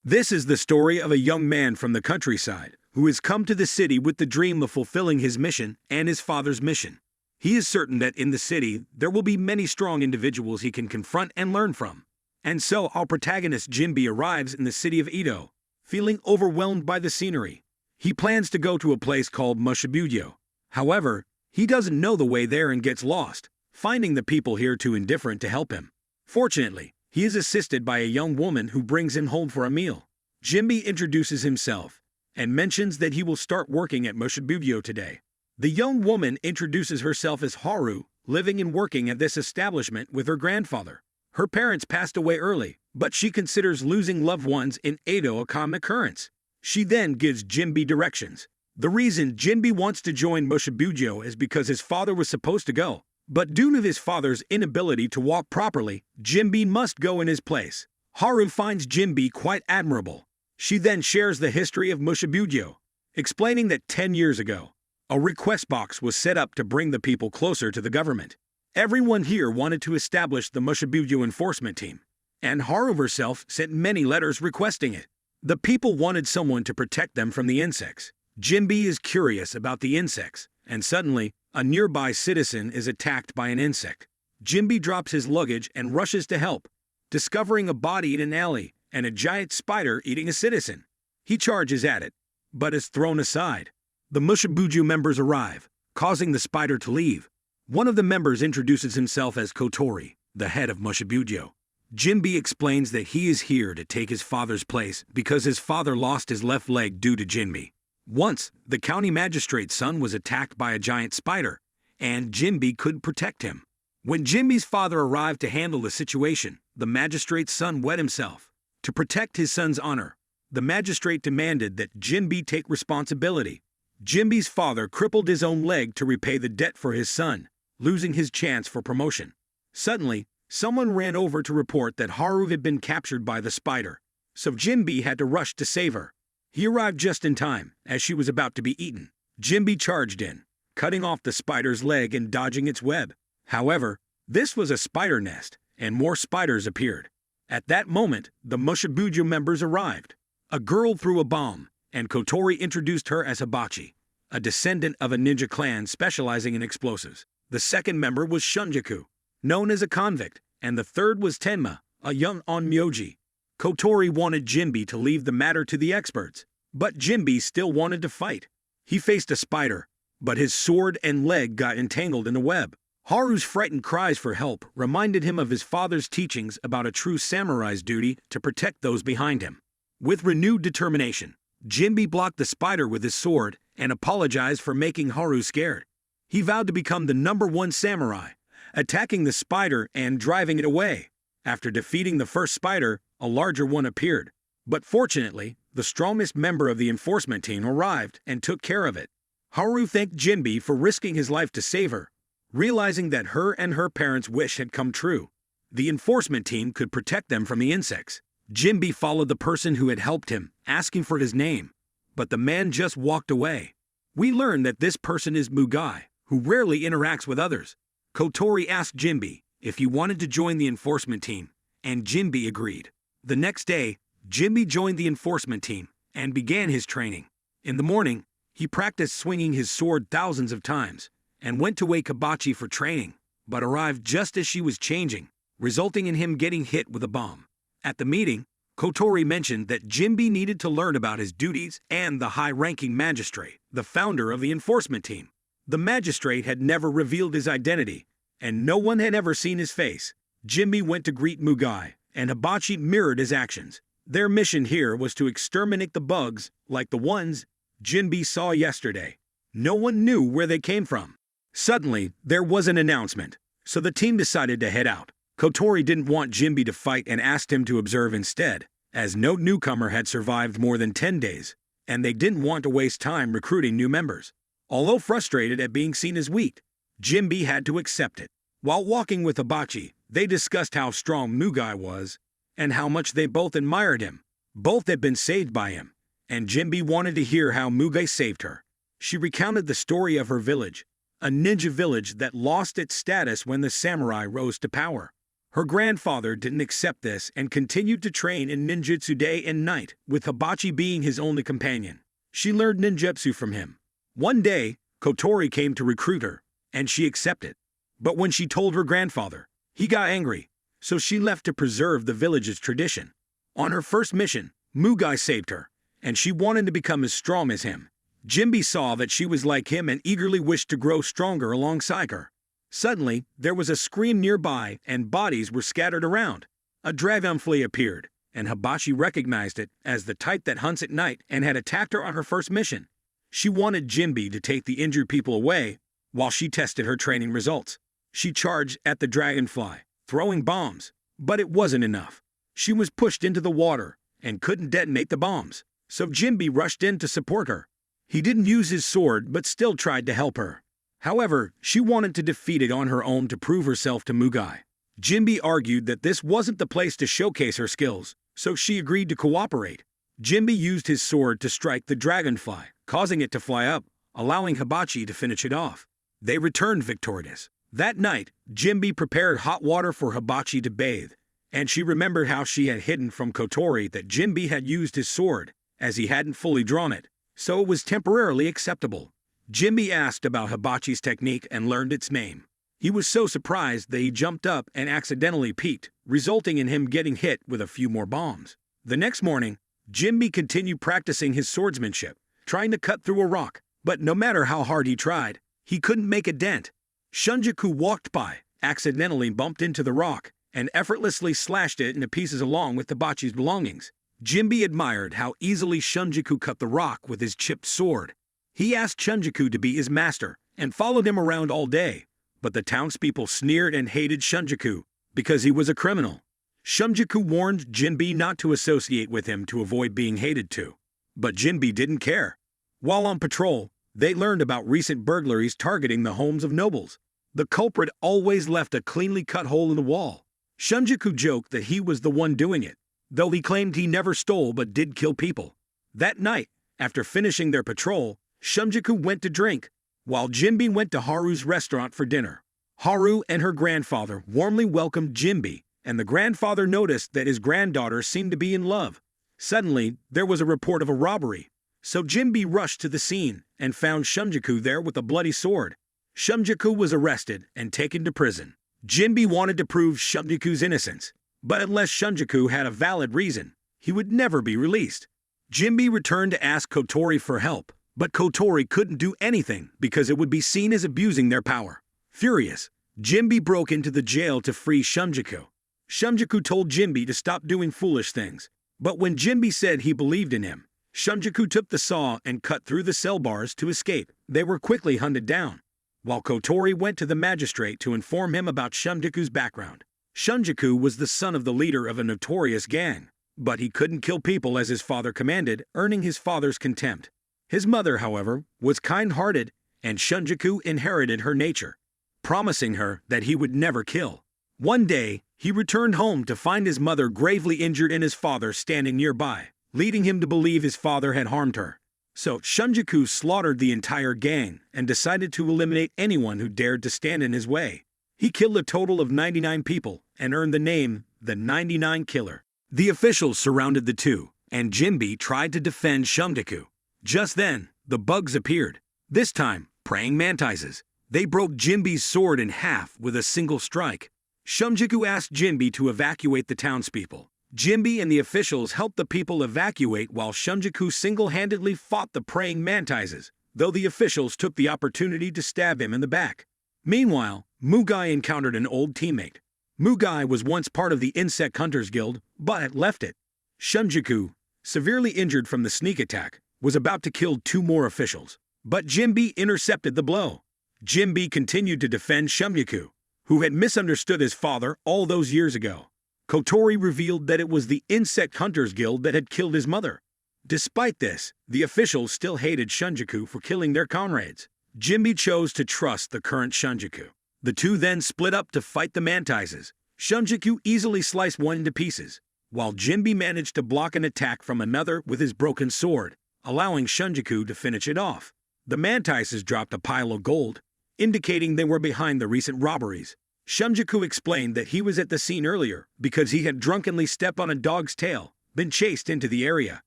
This is the story of a young man from the countryside who has come to the city with the dream of fulfilling his mission and his father's mission. He is certain that in the city there will be many strong individuals he can confront and learn from. And so our protagonist Jinbi arrives in the city of Edo, feeling overwhelmed by the scenery. He plans to go to a place called Mushibuyo. However, he doesn't know the way there and gets lost, finding the people here too indifferent to help him. Fortunately, he is assisted by a young woman who brings him home for a meal. Jinbi introduces himself and mentions that he will start working at Mushibuyo today. The young woman introduces herself as Haru, living and working at this establishment with her grandfather. Her parents passed away early, but she considers losing loved ones in Edo a common occurrence. She then gives Jinbi directions. The reason Jinbi wants to join Mushibuyo is because his father was supposed to go, but due to his father's inability to walk properly, Jinbi must go in his place. Haru finds Jinbi quite admirable. She then shares the history of Mushibuyo, explaining that 10 years ago, a request box was set up to bring the people closer to the government. Everyone here wanted to establish the Mushibuyo enforcement team, and Haru herself sent many letters requesting it. The people wanted someone to protect them from the insects. Jinbi is curious about the insects, and suddenly, a nearby citizen is attacked by an insect. Jinbi drops his luggage and rushes to help, discovering a body in an alley and a giant spider eating a citizen. He charges at it, but is thrown aside. The Mushibuyo members arrive, causing the spider to leave. One of the members introduces himself as Kotori, the head of Mushibuyo. Jinbi explains that he is here to take his father's place because his father lost his left leg due to Jinbi. Once, the county magistrate's son was attacked by a giant spider, and Jinbi could protect him. When Jinbi's father arrived to handle the situation, the magistrate's son wet himself. To protect his son's honor, the magistrate demanded that Jinbi take responsibility. Jinbi's father crippled his own leg to repay the debt for his son, losing his chance for promotion. Suddenly, someone ran over to report that Haru had been captured by the spider, so Jinbi had to rush to save her. He arrived just in time, as she was about to be eaten. Jinbi charged in, cutting off the spider's leg and dodging its web. However, this was a spider nest, and more spiders appeared. At that moment, the Mushibuyo members arrived. A girl threw a bomb, and Kotori introduced her as Hibachi, a descendant of a ninja clan specializing in explosives. The second member was Shunjaku, known as a convict, and the third was Tenma, a young onmyoji. Kotori wanted Jinbi to leave the matter to the experts, but Jinbi still wanted to fight. He faced a spider, but his sword and leg got entangled in the web. Haru's frightened cries for help reminded him of his father's teachings about a true samurai's duty to protect those behind him. With renewed determination, Jinbi blocked the spider with his sword and apologized for making Haru scared. He vowed to become the #1 samurai, attacking the spider and driving it away. After defeating the first spider, a larger one appeared. But fortunately, the strongest member of the enforcement team arrived and took care of it. Haru thanked Jinbi for risking his life to save her, realizing that her and her parents' wish had come true. The enforcement team could protect them from the insects. Jinbi followed the person who had helped him, asking for his name, but the man just walked away. We learn that this person is Mugai, who rarely interacts with others. Kotori asked Jinbi if he wanted to join the enforcement team, and Jinbi agreed. The next day, Jinbi joined the enforcement team and began his training. In the morning, he practiced swinging his sword thousands of times and went to wake Hibachi for training, but arrived just as she was changing, resulting in him getting hit with a bomb. At the meeting, Kotori mentioned that Jinbi needed to learn about his duties and the high-ranking magistrate, the founder of the enforcement team. The magistrate had never revealed his identity, and no one had ever seen his face. Jinbi went to greet Mugai, and Hibachi mirrored his actions. Their mission here was to exterminate the bugs like the ones Jinbi saw yesterday. No one knew where they came from. Suddenly, there was an announcement, so the team decided to head out. Kotori didn't want Jinbi to fight and asked him to observe instead, as no newcomer had survived more than 10 days, and they didn't want to waste time recruiting new members. Although frustrated at being seen as weak, Jinbi had to accept it. While walking with Hibachi, they discussed how strong Mugai was and how much they both admired him. Both had been saved by him, and Jinbi wanted to hear how Mugai saved her. She recounted the story of her village, a ninja village that lost its status when the samurai rose to power. Her grandfather didn't accept this and continued to train in ninjutsu day and night, with Hibachi being his only companion. She learned ninjutsu from him. One day, Kotori came to recruit her, and she accepted. But when she told her grandfather, he got angry, so she left to preserve the village's tradition. On her first mission, Mugai saved her, and she wanted to become as strong as him. Jinbe saw that she was like him and eagerly wished to grow stronger alongside her. Suddenly, there was a scream nearby and bodies were scattered around. A dragonfly appeared, and Hibachi recognized it as the type that hunts at night and had attacked her on her first mission. She wanted Jinbe to take the injured people away while she tested her training results. She charged at the dragonfly, throwing bombs, but it wasn't enough. She was pushed into the water and couldn't detonate the bombs, so Jinbe rushed in to support her. He didn't use his sword but still tried to help her. However, she wanted to defeat it on her own to prove herself to Mugai. Jinbe argued that this wasn't the place to showcase her skills, so she agreed to cooperate. Jinbe used his sword to strike the dragonfly, causing it to fly up, allowing Hibachi to finish it off. They returned victorious. That night, Jinbe prepared hot water for Hibachi to bathe, and she remembered how she had hidden from Kotori that Jinbe had used his sword, as he hadn't fully drawn it, so it was temporarily acceptable. Jinbe asked about Hibachi's technique and learned its name. He was so surprised that he jumped up and accidentally peeked, resulting in him getting hit with a few more bombs. The next morning, Jinbe continued practicing his swordsmanship, trying to cut through a rock, but no matter how hard he tried, he couldn't make a dent. Shunjaku walked by, accidentally bumped into the rock, and effortlessly slashed it into pieces along with Hibachi's belongings. Jinbe admired how easily Shunjaku cut the rock with his chipped sword. He asked Shunjaku to be his master and followed him around all day, but the townspeople sneered and hated Shunjaku because he was a criminal. Shunjaku warned Jinbe not to associate with him to avoid being hated too, but Jinbe didn't care. While on patrol, they learned about recent burglaries targeting the homes of nobles. The culprit always left a cleanly cut hole in the wall. Shunjaku joked that he was the one doing it, though he claimed he never stole but did kill people. That night, after finishing their patrol, Shunjaku went to drink, while Jinbe went to Haru's restaurant for dinner. Haru and her grandfather warmly welcomed Jinbe, and the grandfather noticed that his granddaughter seemed to be in love. Suddenly, there was a report of a robbery, so Jinbe rushed to the scene and found Shunjaku there with a bloody sword. Shunjaku was arrested and taken to prison. Jinbe wanted to prove Shunjaku's innocence, but unless Shunjaku had a valid reason, he would never be released. Jinbe returned to ask Kotori for help, but Kotori couldn't do anything because it would be seen as abusing their power. Furious, Jinbe broke into the jail to free Shunjaku. Shunjaku told Jinbe to stop doing foolish things, but when Jinbe said he believed in him, Shunjaku took the saw and cut through the cell bars to escape. They were quickly hunted down, while Kotori went to the magistrate to inform him about Shunjaku's background. Shunjaku was the son of the leader of a notorious gang, but he couldn't kill people as his father commanded, earning his father's contempt. His mother, however, was kind-hearted, and Shunjaku inherited her nature, promising her that he would never kill. One day, he returned home to find his mother gravely injured and his father standing nearby, leading him to believe his father had harmed her. So Shunjaku slaughtered the entire gang and decided to eliminate anyone who dared to stand in his way. He killed a total of 99 people and earned the name the 99 Killer. The officials surrounded the two, and Jinbe tried to defend Shunjaku. Just then, the bugs appeared, this time praying mantises. They broke Jinbe's sword in half with a single strike. Shunjaku asked Jinbe to evacuate the townspeople. Jinbe and the officials helped the people evacuate while Shunjaku single-handedly fought the praying mantises, though the officials took the opportunity to stab him in the back. Meanwhile, Mugai encountered an old teammate. Mugai was once part of the Insect Hunters Guild, but had left it. Shunjaku, severely injured from the sneak attack, was about to kill 2 more officials, but Jinbe intercepted the blow. Jinbe continued to defend Shunjaku, who had misunderstood his father all those years ago. Kotori revealed that it was the Insect Hunters Guild that had killed his mother. Despite this, the officials still hated Shunjaku for killing their comrades. Jinbe chose to trust the current Shunjaku. The two then split up to fight the mantises. Shunjaku easily sliced one into pieces, while Jinbe managed to block an attack from another with his broken sword, allowing Shunjaku to finish it off. The mantises dropped a pile of gold, indicating they were behind the recent robberies. Shunjaku explained that he was at the scene earlier because he had drunkenly stepped on a dog's tail, been chased into the area,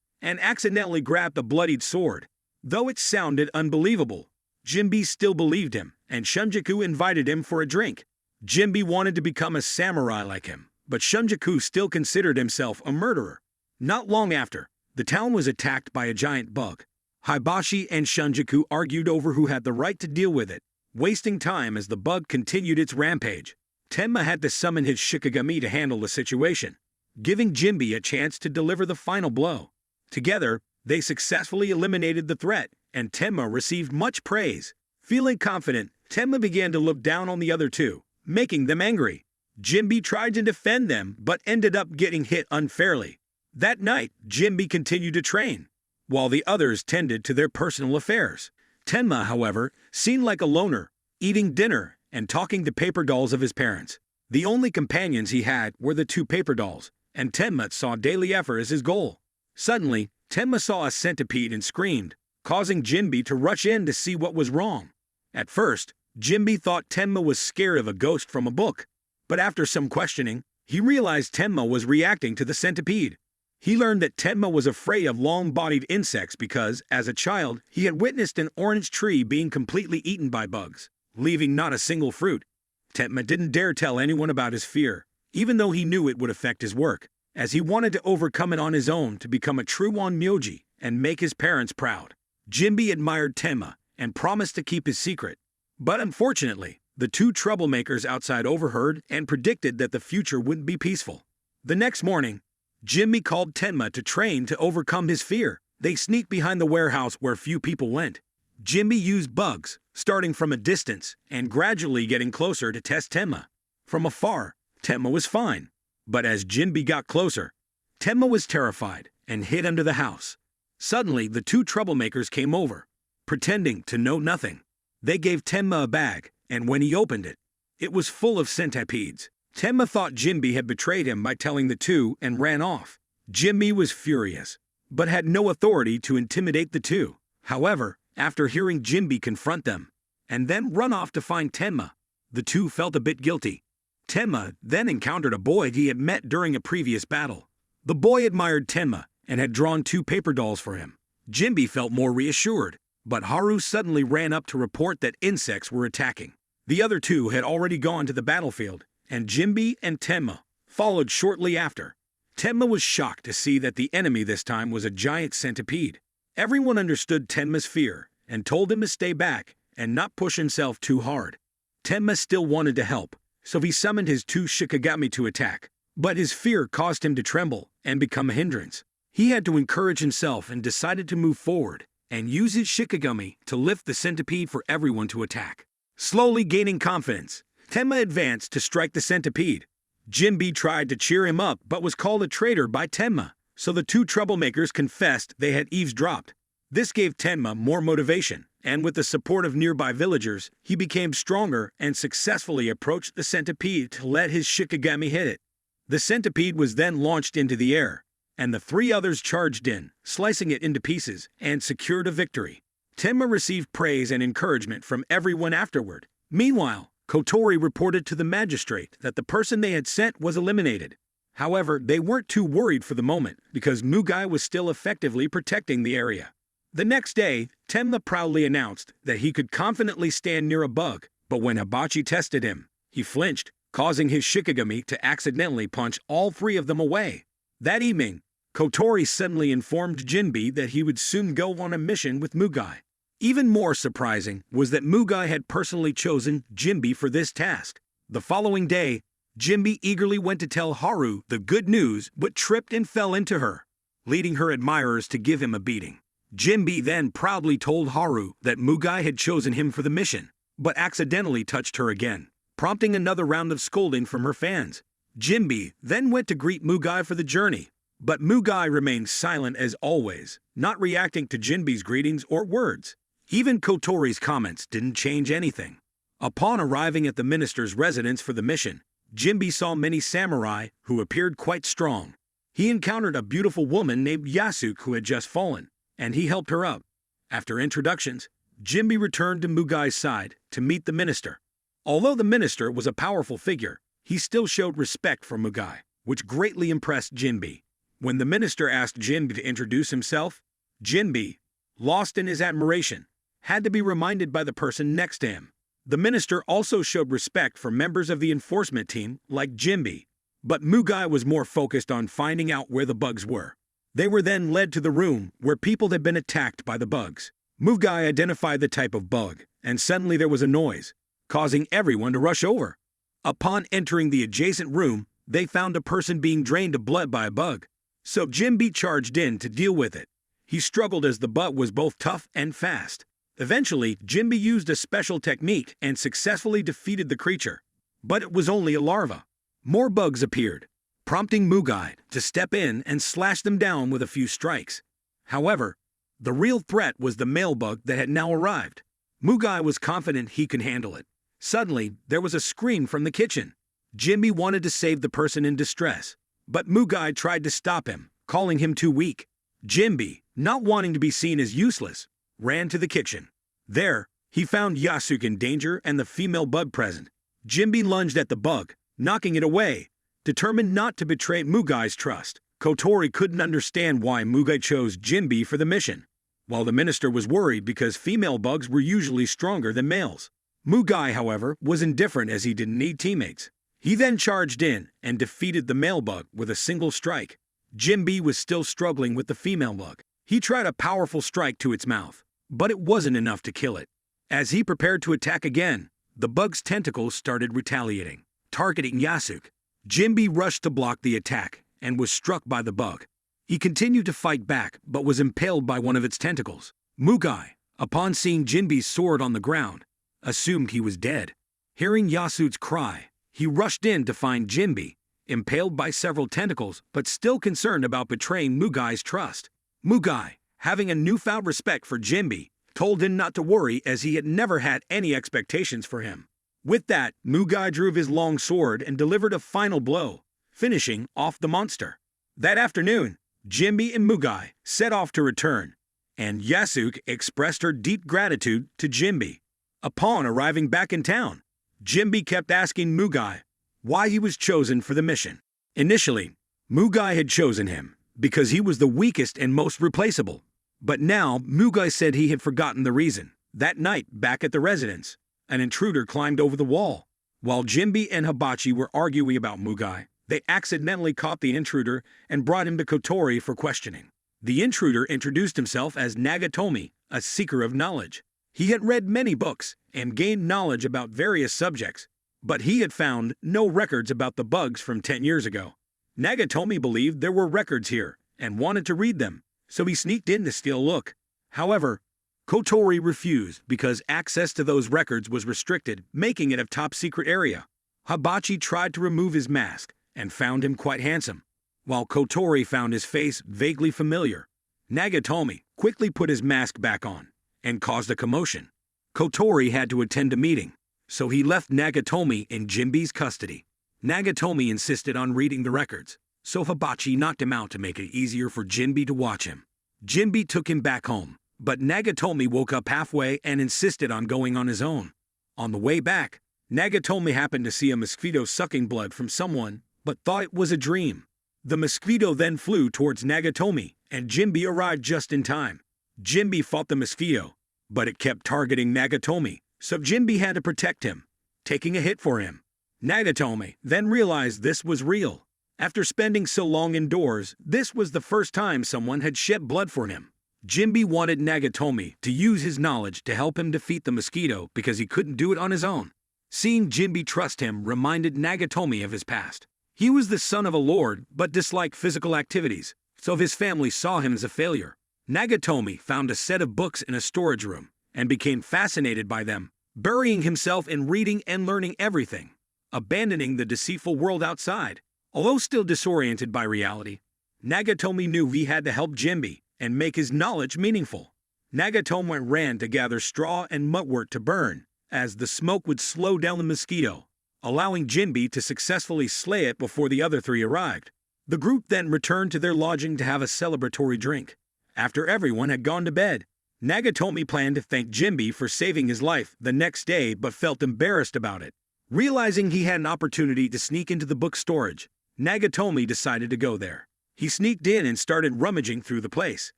and accidentally grabbed a bloodied sword. Though it sounded unbelievable, Jinbe still believed him, and Shunjaku invited him for a drink. Jinbe wanted to become a samurai like him, but Shunjaku still considered himself a murderer. Not long after, the town was attacked by a giant bug. Hibashi and Shunjaku argued over who had the right to deal with it, wasting time as the bug continued its rampage. Tenma had to summon his Shikigami to handle the situation, giving Jinbe a chance to deliver the final blow. Together, they successfully eliminated the threat, and Tenma received much praise. Feeling confident, Tenma began to look down on the other two, making them angry. Jinbe tried to defend them but ended up getting hit unfairly. That night, Jinbe continued to train, while the others tended to their personal affairs. Tenma, however, seemed like a loner, eating dinner and talking to paper dolls of his parents. The only companions he had were the two paper dolls, and Tenma saw daily effort as his goal. Suddenly, Tenma saw a centipede and screamed, causing Jinbe to rush in to see what was wrong. At first, Jinbe thought Tenma was scared of a ghost from a book, but after some questioning, he realized Tenma was reacting to the centipede. He learned that Tenma was afraid of long-bodied insects because, as a child, he had witnessed an orange tree being completely eaten by bugs, leaving not a single fruit. Tenma didn't dare tell anyone about his fear, even though he knew it would affect his work, as he wanted to overcome it on his own to become a true onmyoji and make his parents proud. Jinbe admired Tenma and promised to keep his secret. But unfortunately, the two troublemakers outside overheard and predicted that the future wouldn't be peaceful. The next morning, Jinbe called Tenma to train to overcome his fear. They sneaked behind the warehouse where few people went. Jinbe used bugs, starting from a distance and gradually getting closer to test Tenma. From afar, Tenma was fine, but as Jinbe got closer, Tenma was terrified and hid under the house. Suddenly, the two troublemakers came over, pretending to know nothing. They gave Tenma a bag, and when he opened it, it was full of centipedes. Tenma thought Jinbe had betrayed him by telling the two and ran off. Jinbe was furious, but had no authority to intimidate the two. However, after hearing Jinbe confront them, and then run off to find Tenma, the two felt a bit guilty. Tenma then encountered a boy he had met during a previous battle. The boy admired Tenma and had drawn two paper dolls for him. Jinbe felt more reassured, but Haru suddenly ran up to report that insects were attacking. The other two had already gone to the battlefield, and Jinbe and Tenma followed shortly after. Tenma was shocked to see that the enemy this time was a giant centipede. Everyone understood Tenma's fear and told him to stay back and not push himself too hard. Tenma still wanted to help, so he summoned his two Shikigami to attack, but his fear caused him to tremble and become a hindrance. He had to encourage himself and decided to move forward and use his Shikigami to lift the centipede for everyone to attack. Slowly gaining confidence, Tenma advanced to strike the centipede. Jinbe tried to cheer him up but was called a traitor by Tenma, so the two troublemakers confessed they had eavesdropped. This gave Tenma more motivation, and with the support of nearby villagers, he became stronger and successfully approached the centipede to let his Shikigami hit it. The centipede was then launched into the air, and the three others charged in, slicing it into pieces, and secured a victory. Tenma received praise and encouragement from everyone afterward. Meanwhile, Kotori reported to the magistrate that the person they had sent was eliminated. However, they weren't too worried for the moment because Mugai was still effectively protecting the area. The next day, Tenma proudly announced that he could confidently stand near a bug, but when Hibachi tested him, he flinched, causing his Shikigami to accidentally punch all three of them away. That evening, Kotori suddenly informed Jinbe that he would soon go on a mission with Mugai. Even more surprising was that Mugai had personally chosen Jinbe for this task. The following day, Jinbe eagerly went to tell Haru the good news but tripped and fell into her, leading her admirers to give him a beating. Jinbe then proudly told Haru that Mugai had chosen him for the mission, but accidentally touched her again, prompting another round of scolding from her fans. Jinbe then went to greet Mugai for the journey, but Mugai remained silent as always, not reacting to Jinbe's greetings or words. Even Kotori's comments didn't change anything. Upon arriving at the minister's residence for the mission, Jinbe saw many samurai who appeared quite strong. He encountered a beautiful woman named Yasuke who had just fallen, and he helped her up. After introductions, Jinbe returned to Mugai's side to meet the minister. Although the minister was a powerful figure, he still showed respect for Mugai, which greatly impressed Jinbi. When the minister asked Jinbi to introduce himself, Jinbi, lost in his admiration, had to be reminded by the person next to him. The minister also showed respect for members of the enforcement team like Jinbi, but Mugai was more focused on finding out where the bugs were. They were then led to the room where people had been attacked by the bugs. Mugai identified the type of bug, and suddenly there was a noise, causing everyone to rush over. Upon entering the adjacent room, they found a person being drained of blood by a bug. So Jinbi charged in to deal with it. He struggled as the bug was both tough and fast. Eventually, Jinbi used a special technique and successfully defeated the creature. But it was only a larva. More bugs appeared, prompting Mugai to step in and slash them down with a few strikes. However, the real threat was the male bug that had now arrived. Mugai was confident he could handle it. Suddenly, there was a scream from the kitchen. Jinbi wanted to save the person in distress, but Mugai tried to stop him, calling him too weak. Jinbi, not wanting to be seen as useless, ran to the kitchen. There, he found Yasuke in danger and the female bug present. Jinbi lunged at the bug, knocking it away. Determined not to betray Mugai's trust, Kotori couldn't understand why Mugai chose Jinbi for the mission, while the minister was worried because female bugs were usually stronger than males. Mugai, however, was indifferent as he didn't need teammates. He then charged in and defeated the male bug with a single strike. Jinbi was still struggling with the female bug. He tried a powerful strike to its mouth, but it wasn't enough to kill it. As he prepared to attack again, the bug's tentacles started retaliating, targeting Yasuke. Jinbi rushed to block the attack and was struck by the bug. He continued to fight back but was impaled by one of its tentacles. Mugai, upon seeing Jinbi's sword on the ground, assumed he was dead. Hearing Yasuke's cry, he rushed in to find Jinbi, impaled by several tentacles but still concerned about betraying Mugai's trust. Mugai, having a newfound respect for Jinbi, told him not to worry as he had never had any expectations for him. With that, Mugai drew his long sword and delivered a final blow, finishing off the monster. That afternoon, Jinbi and Mugai set off to return, and Yasuke expressed her deep gratitude to Jinbi. Upon arriving back in town, Jinbi kept asking Mugai why he was chosen for the mission. Initially, Mugai had chosen him because he was the weakest and most replaceable. But now, Mugai said he had forgotten the reason. That night, back at the residence, an intruder climbed over the wall. While Jinbi and Hibachi were arguing about Mugai, they accidentally caught the intruder and brought him to Kotori for questioning. The intruder introduced himself as Nagatomi, a seeker of knowledge. He had read many books and gained knowledge about various subjects, but he had found no records about the bugs from 10 years ago. Nagatomi believed there were records here and wanted to read them, so he sneaked in to steal a look. However, Kotori refused because access to those records was restricted, making it a top-secret area. Hibachi tried to remove his mask and found him quite handsome, while Kotori found his face vaguely familiar. Nagatomi quickly put his mask back on and caused a commotion. Kotori had to attend a meeting, so he left Nagatomi in Jinbi's custody. Nagatomi insisted on reading the records, so Hibachi knocked him out to make it easier for Jinbi to watch him. Jinbi took him back home, but Nagatomi woke up halfway and insisted on going on his own. On the way back, Nagatomi happened to see a mosquito sucking blood from someone, but thought it was a dream. The mosquito then flew towards Nagatomi, and Jinbi arrived just in time. Jinbi fought the mosquito, but it kept targeting Nagatomi, so Jinbi had to protect him, taking a hit for him. Nagatomi then realized this was real. After spending so long indoors, this was the first time someone had shed blood for him. Jinbi wanted Nagatomi to use his knowledge to help him defeat the mosquito because he couldn't do it on his own. Seeing Jinbi trust him reminded Nagatomi of his past. He was the son of a lord but disliked physical activities, so his family saw him as a failure. Nagatomi found a set of books in a storage room and became fascinated by them, burying himself in reading and learning everything, abandoning the deceitful world outside. Although still disoriented by reality, Nagatomi knew he had to help Jinbi and make his knowledge meaningful. Nagatomi ran to gather straw and mudwort to burn, as the smoke would slow down the mosquito, allowing Jinbi to successfully slay it before the other three arrived. The group then returned to their lodging to have a celebratory drink. After everyone had gone to bed, Nagatomi planned to thank Jinbe for saving his life the next day but felt embarrassed about it. Realizing he had an opportunity to sneak into the book storage, Nagatomi decided to go there. He sneaked in and started rummaging through the place.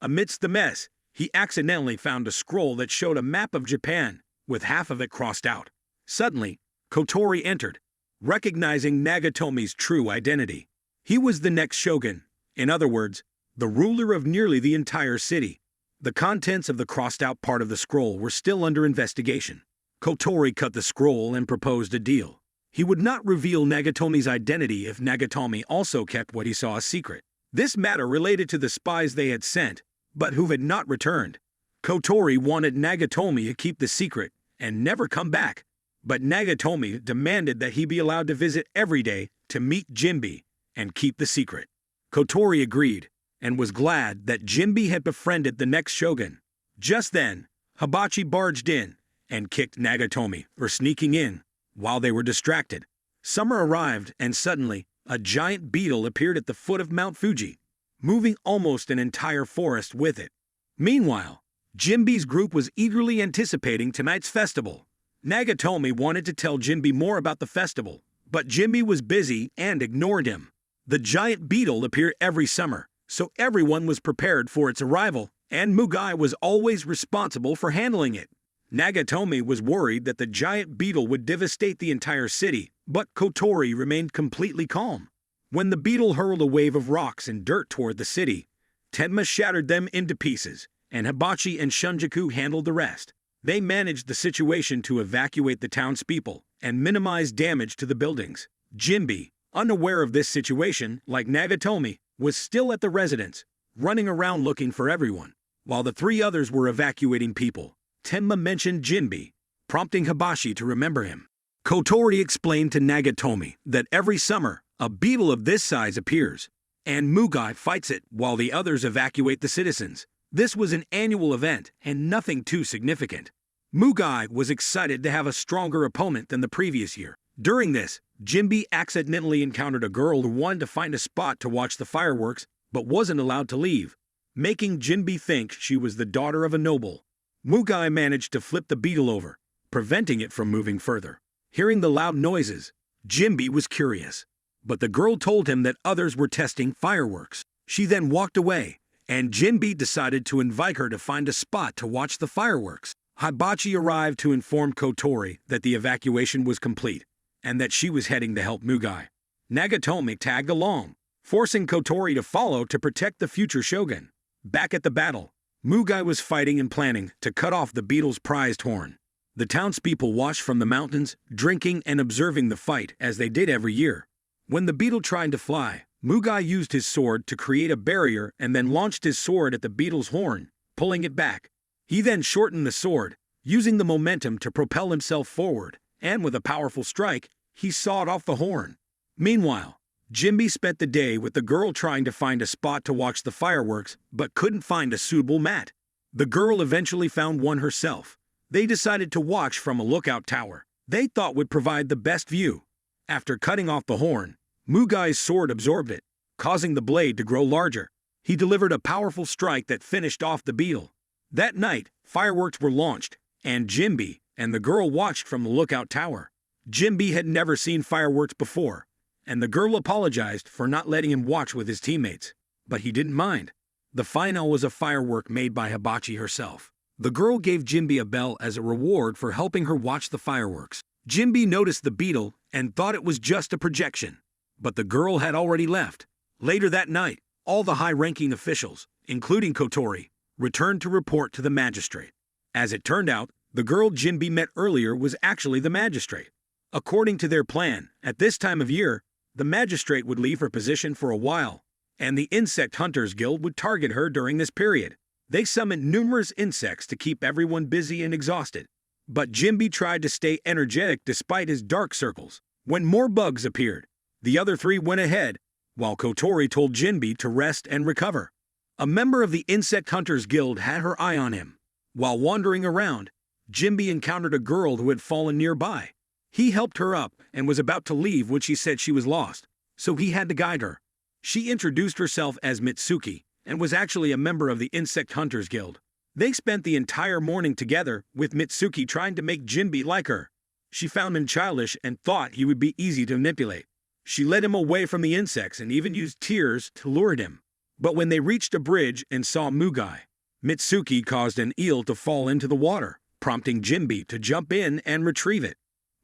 Amidst the mess, he accidentally found a scroll that showed a map of Japan, with half of it crossed out. Suddenly, Kotori entered, recognizing Nagatomi's true identity. He was the next shogun, in other words, the ruler of nearly the entire city. The contents of the crossed-out part of the scroll were still under investigation. Kotori cut the scroll and proposed a deal. He would not reveal Nagatomi's identity if Nagatomi also kept what he saw a secret. This matter related to the spies they had sent, but who had not returned. Kotori wanted Nagatomi to keep the secret and never come back, but Nagatomi demanded that he be allowed to visit every day to meet Jinbe and keep the secret. Kotori agreed, and was glad that Jinbe had befriended the next shogun. Just then, Hibachi barged in and kicked Nagatomi for sneaking in while they were distracted. Summer arrived and suddenly, a giant beetle appeared at the foot of Mount Fuji, moving almost an entire forest with it. Meanwhile, Jinbe's group was eagerly anticipating tonight's festival. Nagatomi wanted to tell Jinbe more about the festival, but Jinbe was busy and ignored him. The giant beetle appeared every summer, so everyone was prepared for its arrival, and Mugai was always responsible for handling it. Nagatomi was worried that the giant beetle would devastate the entire city, but Kotori remained completely calm. When the beetle hurled a wave of rocks and dirt toward the city, Tenma shattered them into pieces, and Hibachi and Shunjaku handled the rest. They managed the situation to evacuate the townspeople and minimize damage to the buildings. Jinbe, unaware of this situation, like Nagatomi, was still at the residence, running around looking for everyone. While the three others were evacuating people, Tenma mentioned Jinbe, prompting Hibachi to remember him. Kotori explained to Nagatomi that every summer, a beetle of this size appears, and Mugai fights it while the others evacuate the citizens. This was an annual event and nothing too significant. Mugai was excited to have a stronger opponent than the previous year. During this, Jinbe accidentally encountered a girl who wanted to find a spot to watch the fireworks but wasn't allowed to leave, making Jinbe think she was the daughter of a noble. Mugai managed to flip the beetle over, preventing it from moving further. Hearing the loud noises, Jinbe was curious, but the girl told him that others were testing fireworks. She then walked away, and Jinbe decided to invite her to find a spot to watch the fireworks. Hibachi arrived to inform Kotori that the evacuation was complete, and that she was heading to help Mugai. Nagatomi tagged along, forcing Kotori to follow to protect the future shogun. Back at the battle, Mugai was fighting and planning to cut off the beetle's prized horn. The townspeople watched from the mountains, drinking and observing the fight as they did every year. When the beetle tried to fly, Mugai used his sword to create a barrier and then launched his sword at the beetle's horn, pulling it back. He then shortened the sword, using the momentum to propel himself forward, and with a powerful strike, he sawed off the horn. Meanwhile, Jinbe spent the day with the girl trying to find a spot to watch the fireworks but couldn't find a suitable mat. The girl eventually found one herself. They decided to watch from a lookout tower they thought would provide the best view. After cutting off the horn, Mugai's sword absorbed it, causing the blade to grow larger. He delivered a powerful strike that finished off the beetle. That night, fireworks were launched, and Jinbe and the girl watched from the lookout tower. Jinbe had never seen fireworks before, and the girl apologized for not letting him watch with his teammates. But he didn't mind. The final was a firework made by Hibachi herself. The girl gave Jinbe a bell as a reward for helping her watch the fireworks. Jinbe noticed the beetle and thought it was just a projection, but the girl had already left. Later that night, all the high-ranking officials, including Kotori, returned to report to the magistrate. As it turned out, the girl Jinbe met earlier was actually the magistrate. According to their plan, at this time of year, the magistrate would leave her position for a while, and the Insect Hunters Guild would target her during this period. They summoned numerous insects to keep everyone busy and exhausted. But Jinbe tried to stay energetic despite his dark circles. When more bugs appeared, the other three went ahead, while Kotori told Jinbe to rest and recover. A member of the Insect Hunters Guild had her eye on him. While wandering around, Jinbe encountered a girl who had fallen nearby. He helped her up and was about to leave when she said she was lost, so he had to guide her. She introduced herself as Mitsuki and was actually a member of the Insect Hunters Guild. They spent the entire morning together, with Mitsuki trying to make Jinbe like her. She found him childish and thought he would be easy to manipulate. She led him away from the insects and even used tears to lure him. But when they reached a bridge and saw Mugai, Mitsuki caused an eel to fall into the water, prompting Jinbe to jump in and retrieve it.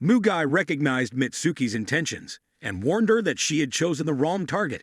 Mugai recognized Mitsuki's intentions and warned her that she had chosen the wrong target.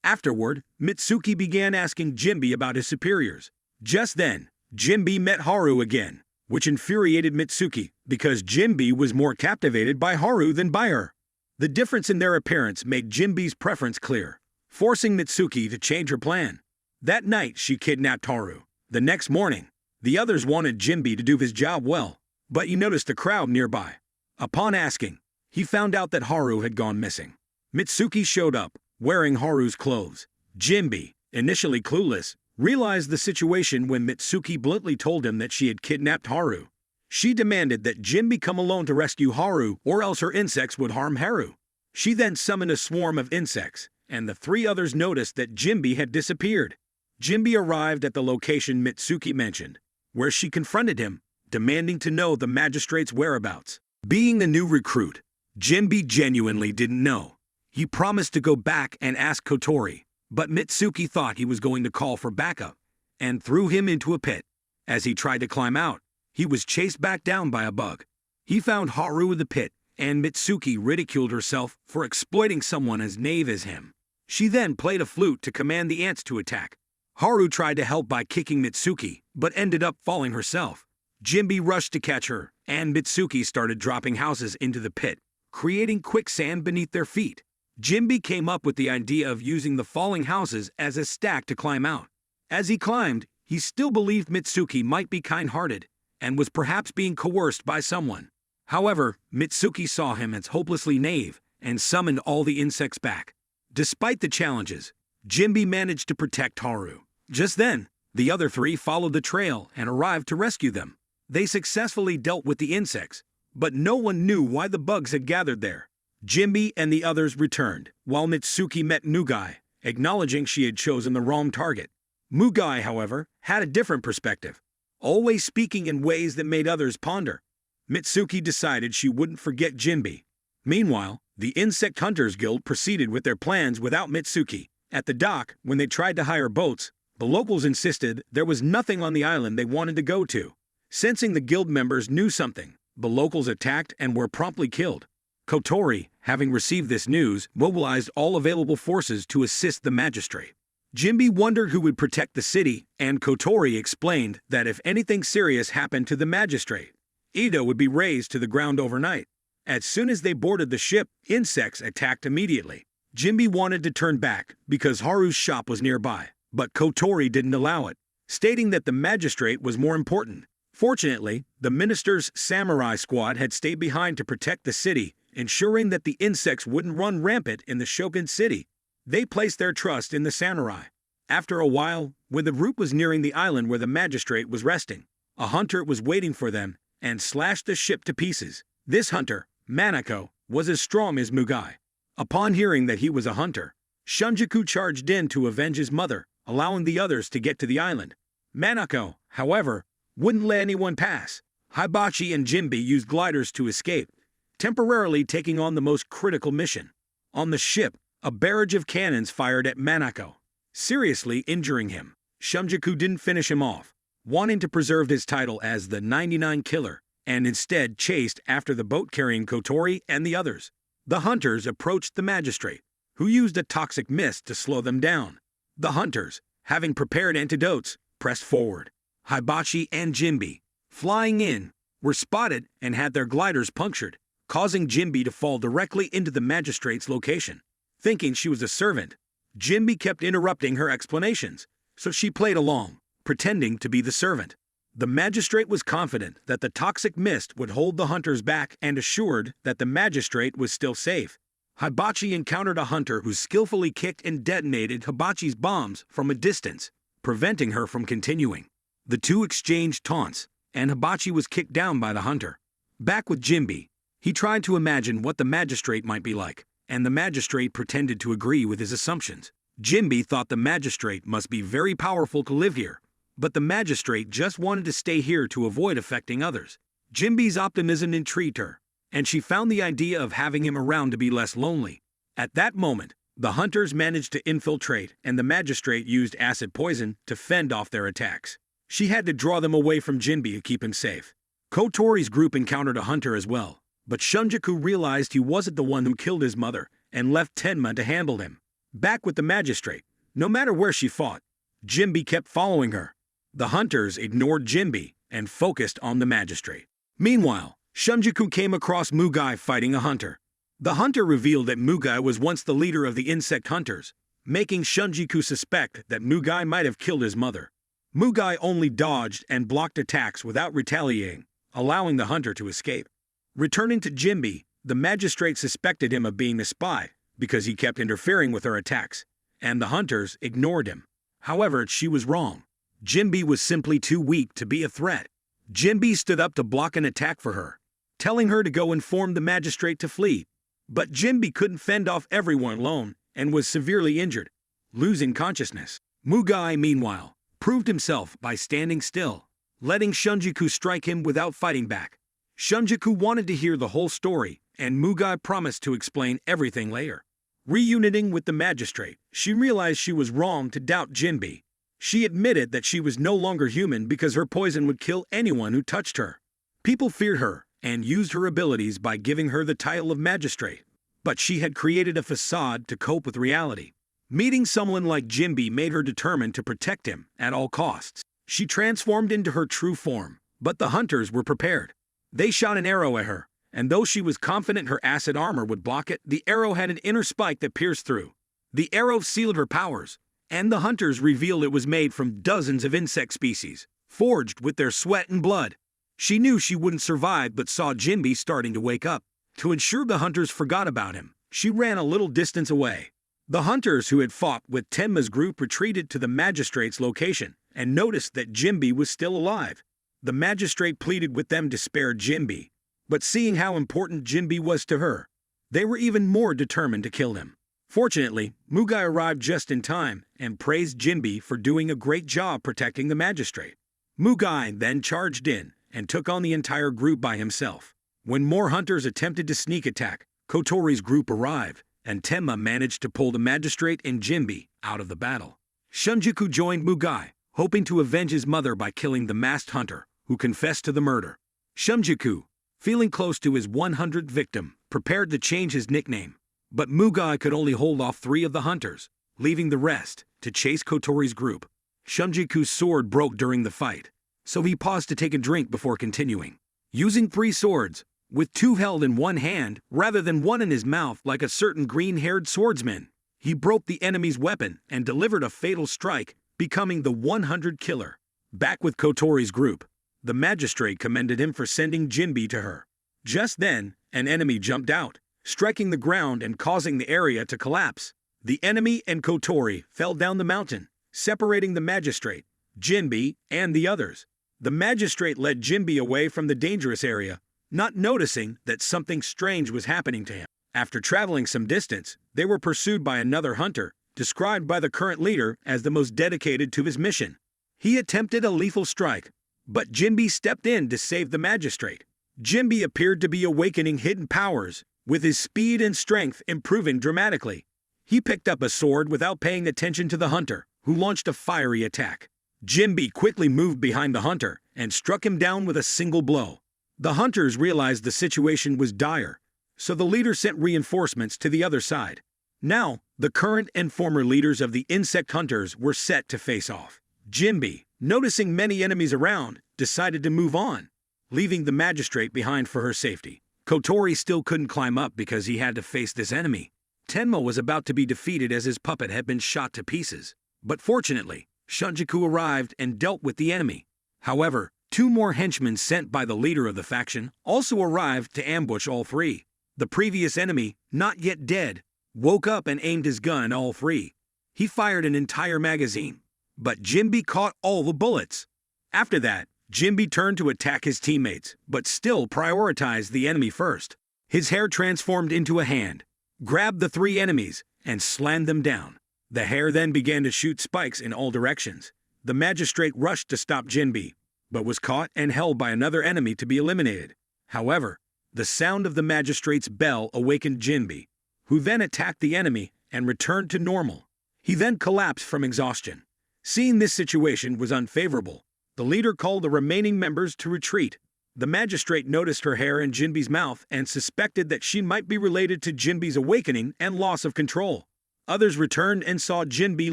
Afterward, Mitsuki began asking Jinbe about his superiors. Just then, Jinbe met Haru again, which infuriated Mitsuki because Jinbe was more captivated by Haru than by her. The difference in their appearance made Jinbe's preference clear, forcing Mitsuki to change her plan. That night, she kidnapped Haru. The next morning, the others wanted Jinbe to do his job well, but he noticed a crowd nearby. Upon asking, he found out that Haru had gone missing. Mitsuki showed up, wearing Haru's clothes. Jinbe, initially clueless, realized the situation when Mitsuki bluntly told him that she had kidnapped Haru. She demanded that Jinbe come alone to rescue Haru or else her insects would harm Haru. She then summoned a swarm of insects, and the three others noticed that Jinbe had disappeared. Jinbe arrived at the location Mitsuki mentioned, where she confronted him, demanding to know the magistrate's whereabouts. Being the new recruit, Jinbe genuinely didn't know. He promised to go back and ask Kotori, but Mitsuki thought he was going to call for backup and threw him into a pit. As he tried to climb out, he was chased back down by a bug. He found Haru in the pit, and Mitsuki ridiculed herself for exploiting someone as naive as him. She then played a flute to command the ants to attack. Haru tried to help by kicking Mitsuki, but ended up falling herself. Jinbe rushed to catch her, and Mitsuki started dropping houses into the pit, creating quicksand beneath their feet. Jinbe came up with the idea of using the falling houses as a stack to climb out. As he climbed, he still believed Mitsuki might be kind-hearted, and was perhaps being coerced by someone. However, Mitsuki saw him as hopelessly naive, and summoned all the insects back. Despite the challenges, Jinbe managed to protect Haru. Just then, the other three followed the trail and arrived to rescue them. They successfully dealt with the insects, but no one knew why the bugs had gathered there. Jinbe and the others returned, while Mitsuki met Mugai, acknowledging she had chosen the wrong target. Mugai, however, had a different perspective, always speaking in ways that made others ponder. Mitsuki decided she wouldn't forget Jinbe. Meanwhile, the Insect Hunters Guild proceeded with their plans without Mitsuki. At the dock, when they tried to hire boats, the locals insisted there was nothing on the island they wanted to go to. Sensing the guild members knew something, the locals attacked and were promptly killed. Kotori, having received this news, mobilized all available forces to assist the magistrate. Jinbe wondered who would protect the city, and Kotori explained that if anything serious happened to the magistrate, Ida would be razed to the ground overnight. As soon as they boarded the ship, insects attacked immediately. Jinbe wanted to turn back because Haru's shop was nearby, but Kotori didn't allow it, stating that the magistrate was more important. Fortunately, the minister's samurai squad had stayed behind to protect the city, ensuring that the insects wouldn't run rampant in the Shogun city. They placed their trust in the samurai. After a while, when the group was nearing the island where the magistrate was resting, a hunter was waiting for them and slashed the ship to pieces. This hunter, Manako, was as strong as Mugai. Upon hearing that he was a hunter, Shunjaku charged in to avenge his mother, allowing the others to get to the island. Manako, however, wouldn't let anyone pass. Hibachi and Jinbe used gliders to escape, temporarily taking on the most critical mission. On the ship, a barrage of cannons fired at Manako, seriously injuring him. Shunjaku didn't finish him off, wanting to preserve his title as the 99 Killer, and instead chased after the boat carrying Kotori and the others. The hunters approached the magistrate, who used a toxic mist to slow them down. The hunters, having prepared antidotes, pressed forward. Hibachi and Jinbe, flying in, were spotted and had their gliders punctured, causing Jinbe to fall directly into the magistrate's location. Thinking she was a servant, Jinbe kept interrupting her explanations, so she played along, pretending to be the servant. The magistrate was confident that the toxic mist would hold the hunters back and assured that the magistrate was still safe. Hibachi encountered a hunter who skillfully kicked and detonated Hibachi's bombs from a distance, preventing her from continuing. The two exchanged taunts, and Hibachi was kicked down by the hunter. Back with Jinbe, he tried to imagine what the magistrate might be like, and the magistrate pretended to agree with his assumptions. Jinbe thought the magistrate must be very powerful to live here, but the magistrate just wanted to stay here to avoid affecting others. Jimby's optimism intrigued her, and she found the idea of having him around to be less lonely. At that moment, the hunters managed to infiltrate, and the magistrate used acid poison to fend off their attacks. She had to draw them away from Jimby to keep him safe. Kotori's group encountered a hunter as well, but Shunjaku realized he wasn't the one who killed his mother and left Tenma to handle him. Back with the magistrate, no matter where she fought, Jimby kept following her. The hunters ignored Jimby and focused on the magistrate. Meanwhile, Shunjaku came across Mugai fighting a hunter. The hunter revealed that Mugai was once the leader of the insect hunters, making Shunjaku suspect that Mugai might have killed his mother. Mugai only dodged and blocked attacks without retaliating, allowing the hunter to escape. Returning to Jimby, the magistrate suspected him of being a spy because he kept interfering with her attacks, and the hunters ignored him. However, she was wrong. Jimby was simply too weak to be a threat. Jimby stood up to block an attack for her, telling her to go inform the magistrate to flee. But Jimby couldn't fend off everyone alone and was severely injured, losing consciousness. Mugai, meanwhile, proved himself by standing still, letting Shunjaku strike him without fighting back. Shunjaku wanted to hear the whole story, and Mugai promised to explain everything later. Reuniting with the magistrate, she realized she was wrong to doubt Jimby. She admitted that she was no longer human because her poison would kill anyone who touched her. People feared her and used her abilities by giving her the title of magistrate, but she had created a facade to cope with reality. Meeting someone like Jimby made her determined to protect him at all costs. She transformed into her true form, but the hunters were prepared. They shot an arrow at her, and though she was confident her acid armor would block it, the arrow had an inner spike that pierced through. The arrow sealed her powers, and the hunters revealed it was made from dozens of insect species, forged with their sweat and blood. She knew she wouldn't survive but saw Jimby starting to wake up. To ensure the hunters forgot about him, she ran a little distance away. The hunters who had fought with Tenma's group retreated to the magistrate's location and noticed that Jimby was still alive. The magistrate pleaded with them to spare Jimby, but seeing how important Jimby was to her, they were even more determined to kill him. Fortunately, Mugai arrived just in time and praised Jimby for doing a great job protecting the magistrate. Mugai then charged in and took on the entire group by himself. When more hunters attempted to sneak attack, Kotori's group arrived, and Tenma managed to pull the magistrate and Jimby out of the battle. Shunjaku joined Mugai, hoping to avenge his mother by killing the masked hunter, who confessed to the murder. Shunjaku, feeling close to his 100th victim, prepared to change his nickname. But Mugai could only hold off 3 of the hunters, leaving the rest to chase Kotori's group. Shunjaku's sword broke during the fight, so he paused to take a drink before continuing. Using 3 swords, with 2 held in one hand rather than one in his mouth like a certain green-haired swordsman, he broke the enemy's weapon and delivered a fatal strike, becoming the 100 killer. Back with Kotori's group, the magistrate commended him for sending Jimby to her. Just then, an enemy jumped out, striking the ground and causing the area to collapse. The enemy and Kotori fell down the mountain, separating the magistrate, Jimby, and the others. The magistrate led Jimby away from the dangerous area, not noticing that something strange was happening to him. After traveling some distance, they were pursued by another hunter, described by the current leader as the most dedicated to his mission. He attempted a lethal strike, but Jimby stepped in to save the magistrate. Jimby appeared to be awakening hidden powers, with his speed and strength improving dramatically. He picked up a sword without paying attention to the hunter, who launched a fiery attack. Jimby quickly moved behind the hunter and struck him down with a single blow. The hunters realized the situation was dire, so the leader sent reinforcements to the other side. Now, the current and former leaders of the insect hunters were set to face off. Jimby, noticing many enemies around, decided to move on, leaving the magistrate behind for her safety. Kotori still couldn't climb up because he had to face this enemy. Tenma was about to be defeated as his puppet had been shot to pieces. But fortunately, Shunjaku arrived and dealt with the enemy. However, 2 more henchmen sent by the leader of the faction also arrived to ambush all 3. The previous enemy, not yet dead, woke up and aimed his gun at all 3. He fired an entire magazine, but Jimby caught all the bullets. After that, Jimby turned to attack his teammates, but still prioritized the enemy first. His hair transformed into a hand, grabbed the 3 enemies, and slammed them down. The hair then began to shoot spikes in all directions, The magistrate rushed to stop Jinbi, but was caught and held by another enemy to be eliminated. However, the sound of the magistrate's bell awakened Jinbi, who then attacked the enemy and returned to normal. He then collapsed from exhaustion. Seeing this situation was unfavorable, the leader called the remaining members to retreat. The magistrate noticed her hair in Jinbi's mouth and suspected that she might be related to Jinbi's awakening and loss of control. Others returned and saw Jinbi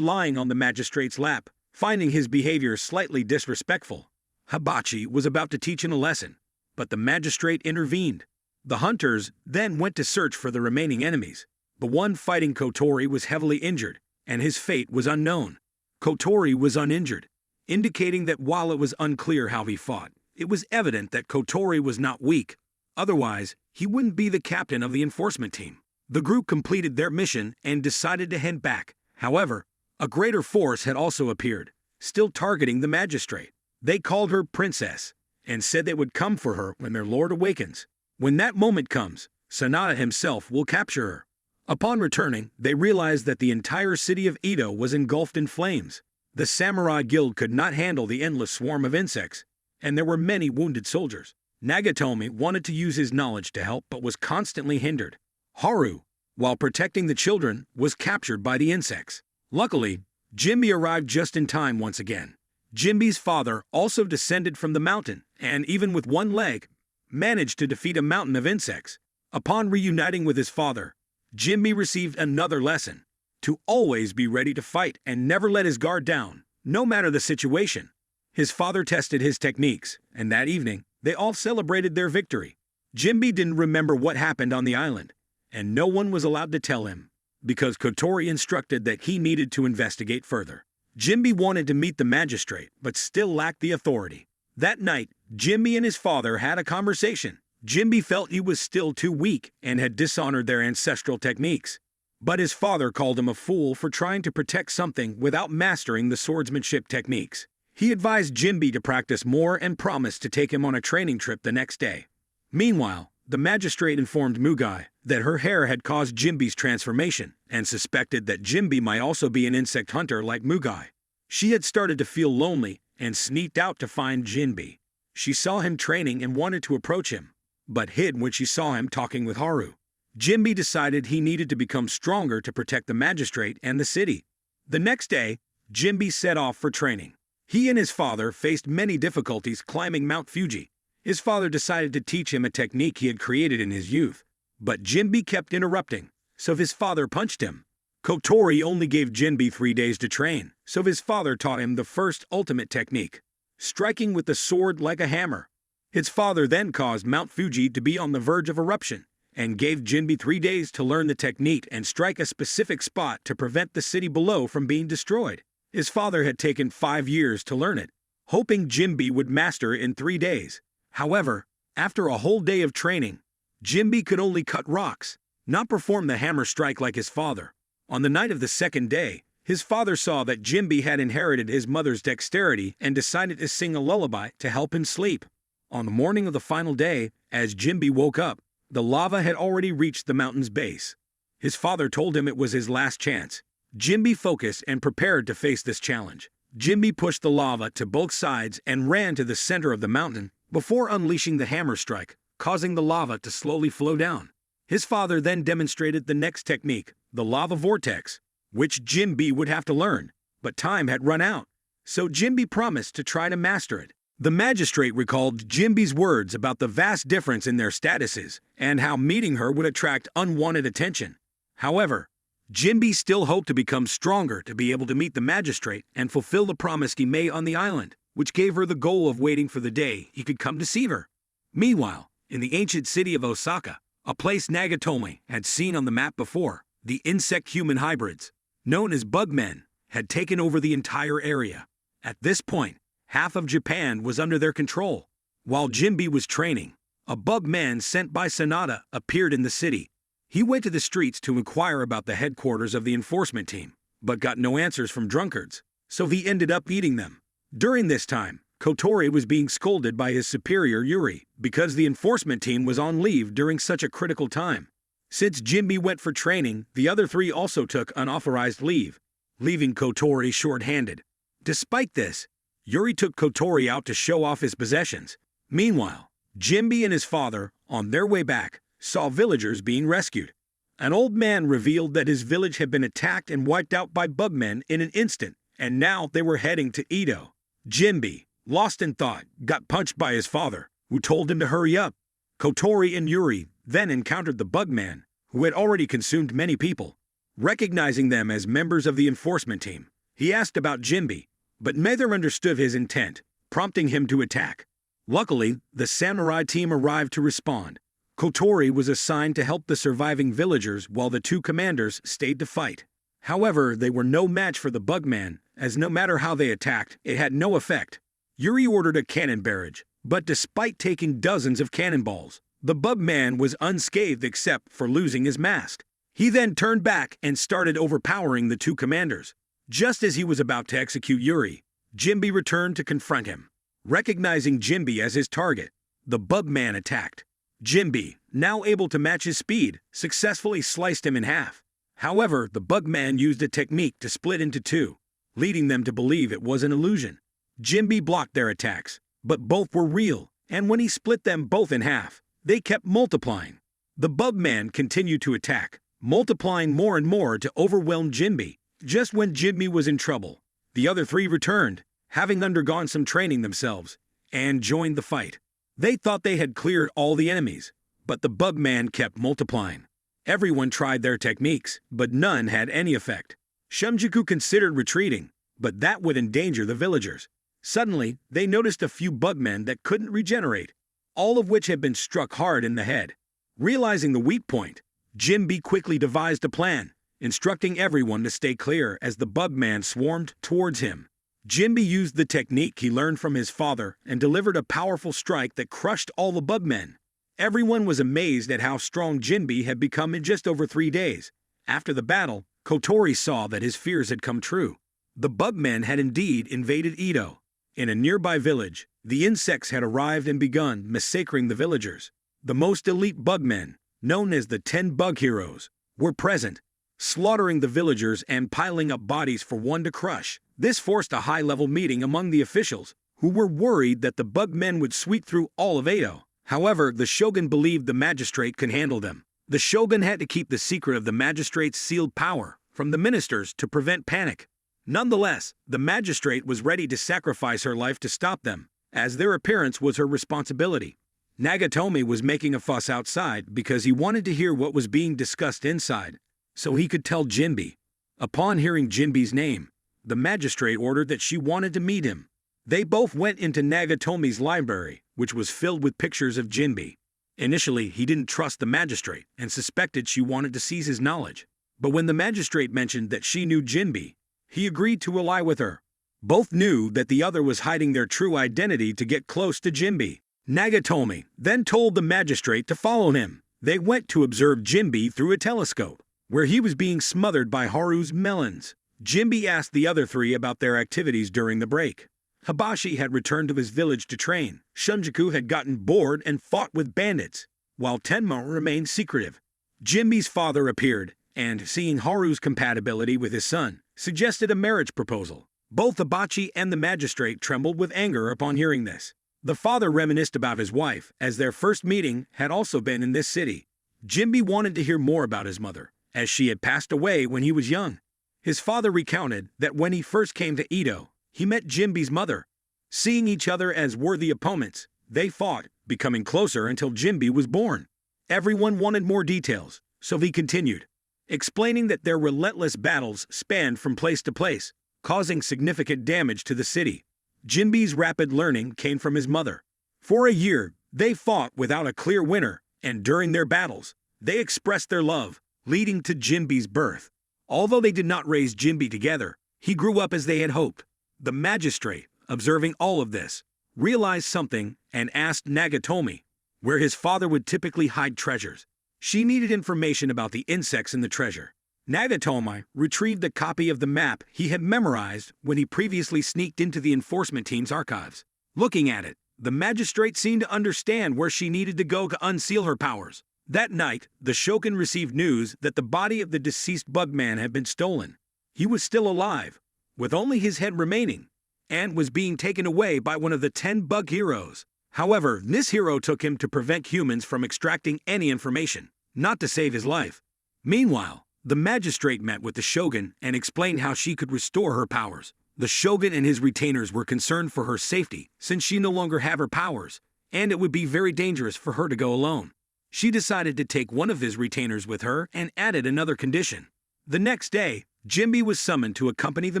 lying on the magistrate's lap, finding his behavior slightly disrespectful. Hibachi was about to teach him a lesson, but the magistrate intervened. The hunters then went to search for the remaining enemies. The one fighting Kotori was heavily injured, and his fate was unknown. Kotori was uninjured, indicating that while it was unclear how he fought, it was evident that Kotori was not weak. Otherwise, he wouldn't be the captain of the enforcement team. The group completed their mission and decided to head back. However, a greater force had also appeared, still targeting the magistrate. They called her Princess and said they would come for her when their lord awakens. When that moment comes, Sanada himself will capture her. Upon returning, they realized that the entire city of Edo was engulfed in flames. The samurai guild could not handle the endless swarm of insects, and there were many wounded soldiers. Nagatomi wanted to use his knowledge to help but was constantly hindered. Haru, while protecting the children, was captured by the insects. Luckily, Jinbi arrived just in time once again. Jinbi's father also descended from the mountain and, even with one leg, managed to defeat a mountain of insects. Upon reuniting with his father, Jinbi received another lesson: to always be ready to fight and never let his guard down, no matter the situation. His father tested his techniques, and that evening, they all celebrated their victory. Jinbi didn't remember what happened on the island, and no one was allowed to tell him, because Kotori instructed that he needed to investigate further. Jinbi wanted to meet the magistrate, but still lacked the authority. That night, Jinbi and his father had a conversation. Jinbi felt he was still too weak and had dishonored their ancestral techniques. But his father called him a fool for trying to protect something without mastering the swordsmanship techniques. He advised Jinbi to practice more and promised to take him on a training trip the next day. Meanwhile, the magistrate informed Mugai that her hair had caused Jinbi's transformation and suspected that Jinbi might also be an insect hunter like Mugai. She had started to feel lonely and sneaked out to find Jinbi. She saw him training and wanted to approach him, but hid when she saw him talking with Haru. Jinbi decided he needed to become stronger to protect the magistrate and the city. The next day, Jinbi set off for training. He and his father faced many difficulties climbing Mount Fuji. His father decided to teach him a technique he had created in his youth, but Jinbi kept interrupting, so his father punched him. Kotori only gave Jinbi 3 days to train, so his father taught him the first ultimate technique, striking with the sword like a hammer. His father then caused Mount Fuji to be on the verge of eruption, and gave Jinbi 3 days to learn the technique and strike a specific spot to prevent the city below from being destroyed. His father had taken 5 years to learn it, hoping Jinbi would master it in 3 days. However, after a whole day of training, Jinbi could only cut rocks, not perform the hammer strike like his father. On the night of the second day, his father saw that Jinbi had inherited his mother's dexterity and decided to sing a lullaby to help him sleep. On the morning of the final day, as Jinbi woke up, the lava had already reached the mountain's base. His father told him it was his last chance. Jinbi focused and prepared to face this challenge. Jinbi pushed the lava to both sides and ran to the center of the mountain before unleashing the hammer strike, causing the lava to slowly flow down. His father then demonstrated the next technique, the lava vortex, which Jinbi would have to learn, but time had run out, so Jinbi promised to try to master it. The magistrate recalled Jinbi's words about the vast difference in their statuses and how meeting her would attract unwanted attention. However, Jinbi still hoped to become stronger to be able to meet the magistrate and fulfill the promise he made on the island, which gave her the goal of waiting for the day he could come to see her. Meanwhile, in the ancient city of Osaka, a place Nagatomi had seen on the map before, the insect-human hybrids, known as bugmen, had taken over the entire area. At this point, half of Japan was under their control. While Jinbi was training, a bugman sent by Sanada appeared in the city. He went to the streets to inquire about the headquarters of the enforcement team, but got no answers from drunkards, so he ended up eating them. During this time, Kotori was being scolded by his superior Yuri because the enforcement team was on leave during such a critical time. Since Jinbi went for training, the other 3 also took unauthorized leave, leaving Kotori short-handed. Despite this, Yuri took Kotori out to show off his possessions. Meanwhile, Jimby and his father, on their way back, saw villagers being rescued. An old man revealed that his village had been attacked and wiped out by bugmen in an instant, and now they were heading to Edo. Jimby, lost in thought, got punched by his father, who told him to hurry up. Kotori and Yuri then encountered the bugman, who had already consumed many people. Recognizing them as members of the enforcement team, he asked about Jimby, but neither understood his intent, prompting him to attack. Luckily, the samurai team arrived to respond. Kotori was assigned to help the surviving villagers while the two commanders stayed to fight. However, they were no match for the bugman, as no matter how they attacked, it had no effect. Yuri ordered a cannon barrage, but despite taking dozens of cannonballs, the bugman was unscathed except for losing his mask. He then turned back and started overpowering the two commanders. Just as he was about to execute Yuri, Jimby returned to confront him. Recognizing Jimby as his target, the bugman attacked. Jimby, now able to match his speed, successfully sliced him in half. However, the bugman used a technique to split into two, leading them to believe it was an illusion. Jimby blocked their attacks, but both were real, and when he split them both in half, they kept multiplying. The bugman continued to attack, multiplying more and more to overwhelm Jimby. Just when Jimby was in trouble, the other three returned, having undergone some training themselves, and joined the fight. They thought they had cleared all the enemies, but the bugman kept multiplying. Everyone tried their techniques, but none had any effect. Shumjiku considered retreating, but that would endanger the villagers. Suddenly, they noticed a few bugmen that couldn't regenerate, all of which had been struck hard in the head. Realizing the weak point, Jimby quickly devised a plan, instructing everyone to stay clear as the bugman swarmed towards him. Jimby used the technique he learned from his father and delivered a powerful strike that crushed all the bugmen. Everyone was amazed at how strong Jimby had become in just over 3 days. After the battle, Kotori saw that his fears had come true. The bugmen had indeed invaded Edo. In a nearby village, the insects had arrived and begun massacring the villagers. The most elite bugmen, known as the 10 Bug Heroes, were present, slaughtering the villagers and piling up bodies for one to crush. This forced a high-level meeting among the officials, who were worried that the bugmen would sweep through all of Edo. However, the shogun believed the magistrate could handle them. The shogun had to keep the secret of the magistrate's sealed power from the ministers to prevent panic. Nonetheless, the magistrate was ready to sacrifice her life to stop them, as their appearance was her responsibility. Nagatomi was making a fuss outside because he wanted to hear what was being discussed inside, so he could tell Jimby. Upon hearing Jimby's name, the magistrate ordered that she wanted to meet him. They both went into Nagatomi's library, which was filled with pictures of Jimby. Initially, he didn't trust the magistrate and suspected she wanted to seize his knowledge. But when the magistrate mentioned that she knew Jimby, he agreed to ally with her. Both knew that the other was hiding their true identity to get close to Jimby. Nagatomi then told the magistrate to follow him. They went to observe Jimby through a telescope, where he was being smothered by Haru's melons. Jimby asked the other three about their activities during the break. Hibashi had returned to his village to train. Shunjiku had gotten bored and fought with bandits, while Tenmo remained secretive. Jimby's father appeared, and seeing Haru's compatibility with his son, suggested a marriage proposal. Both Hibachi and the magistrate trembled with anger upon hearing this. The father reminisced about his wife, as their first meeting had also been in this city. Jimby wanted to hear more about his mother, as she had passed away when he was young. His father recounted that when he first came to Edo, he met Jimby's mother. Seeing each other as worthy opponents, they fought, becoming closer until Jimby was born. Everyone wanted more details, so he continued, explaining that their relentless battles spanned from place to place, causing significant damage to the city. Jimby's rapid learning came from his mother. For a year, they fought without a clear winner, and during their battles, they expressed their love, leading to Jimby's birth. Although they did not raise Jimby together, he grew up as they had hoped. The magistrate, observing all of this, realized something and asked Nagatomi where his father would typically hide treasures. She needed information about the insects in the treasure. Nagatomi retrieved a copy of the map he had memorized when he previously sneaked into the enforcement team's archives. Looking at it, the magistrate seemed to understand where she needed to go to unseal her powers. That night, the shogun received news that the body of the deceased bugman had been stolen. He was still alive, with only his head remaining, and was being taken away by one of the 10 bug heroes. However, this hero took him to prevent humans from extracting any information, not to save his life. Meanwhile, the magistrate met with the shogun and explained how she could restore her powers. The shogun and his retainers were concerned for her safety since she no longer had her powers, and it would be very dangerous for her to go alone. She decided to take one of his retainers with her and added another condition. The next day, Jimby was summoned to accompany the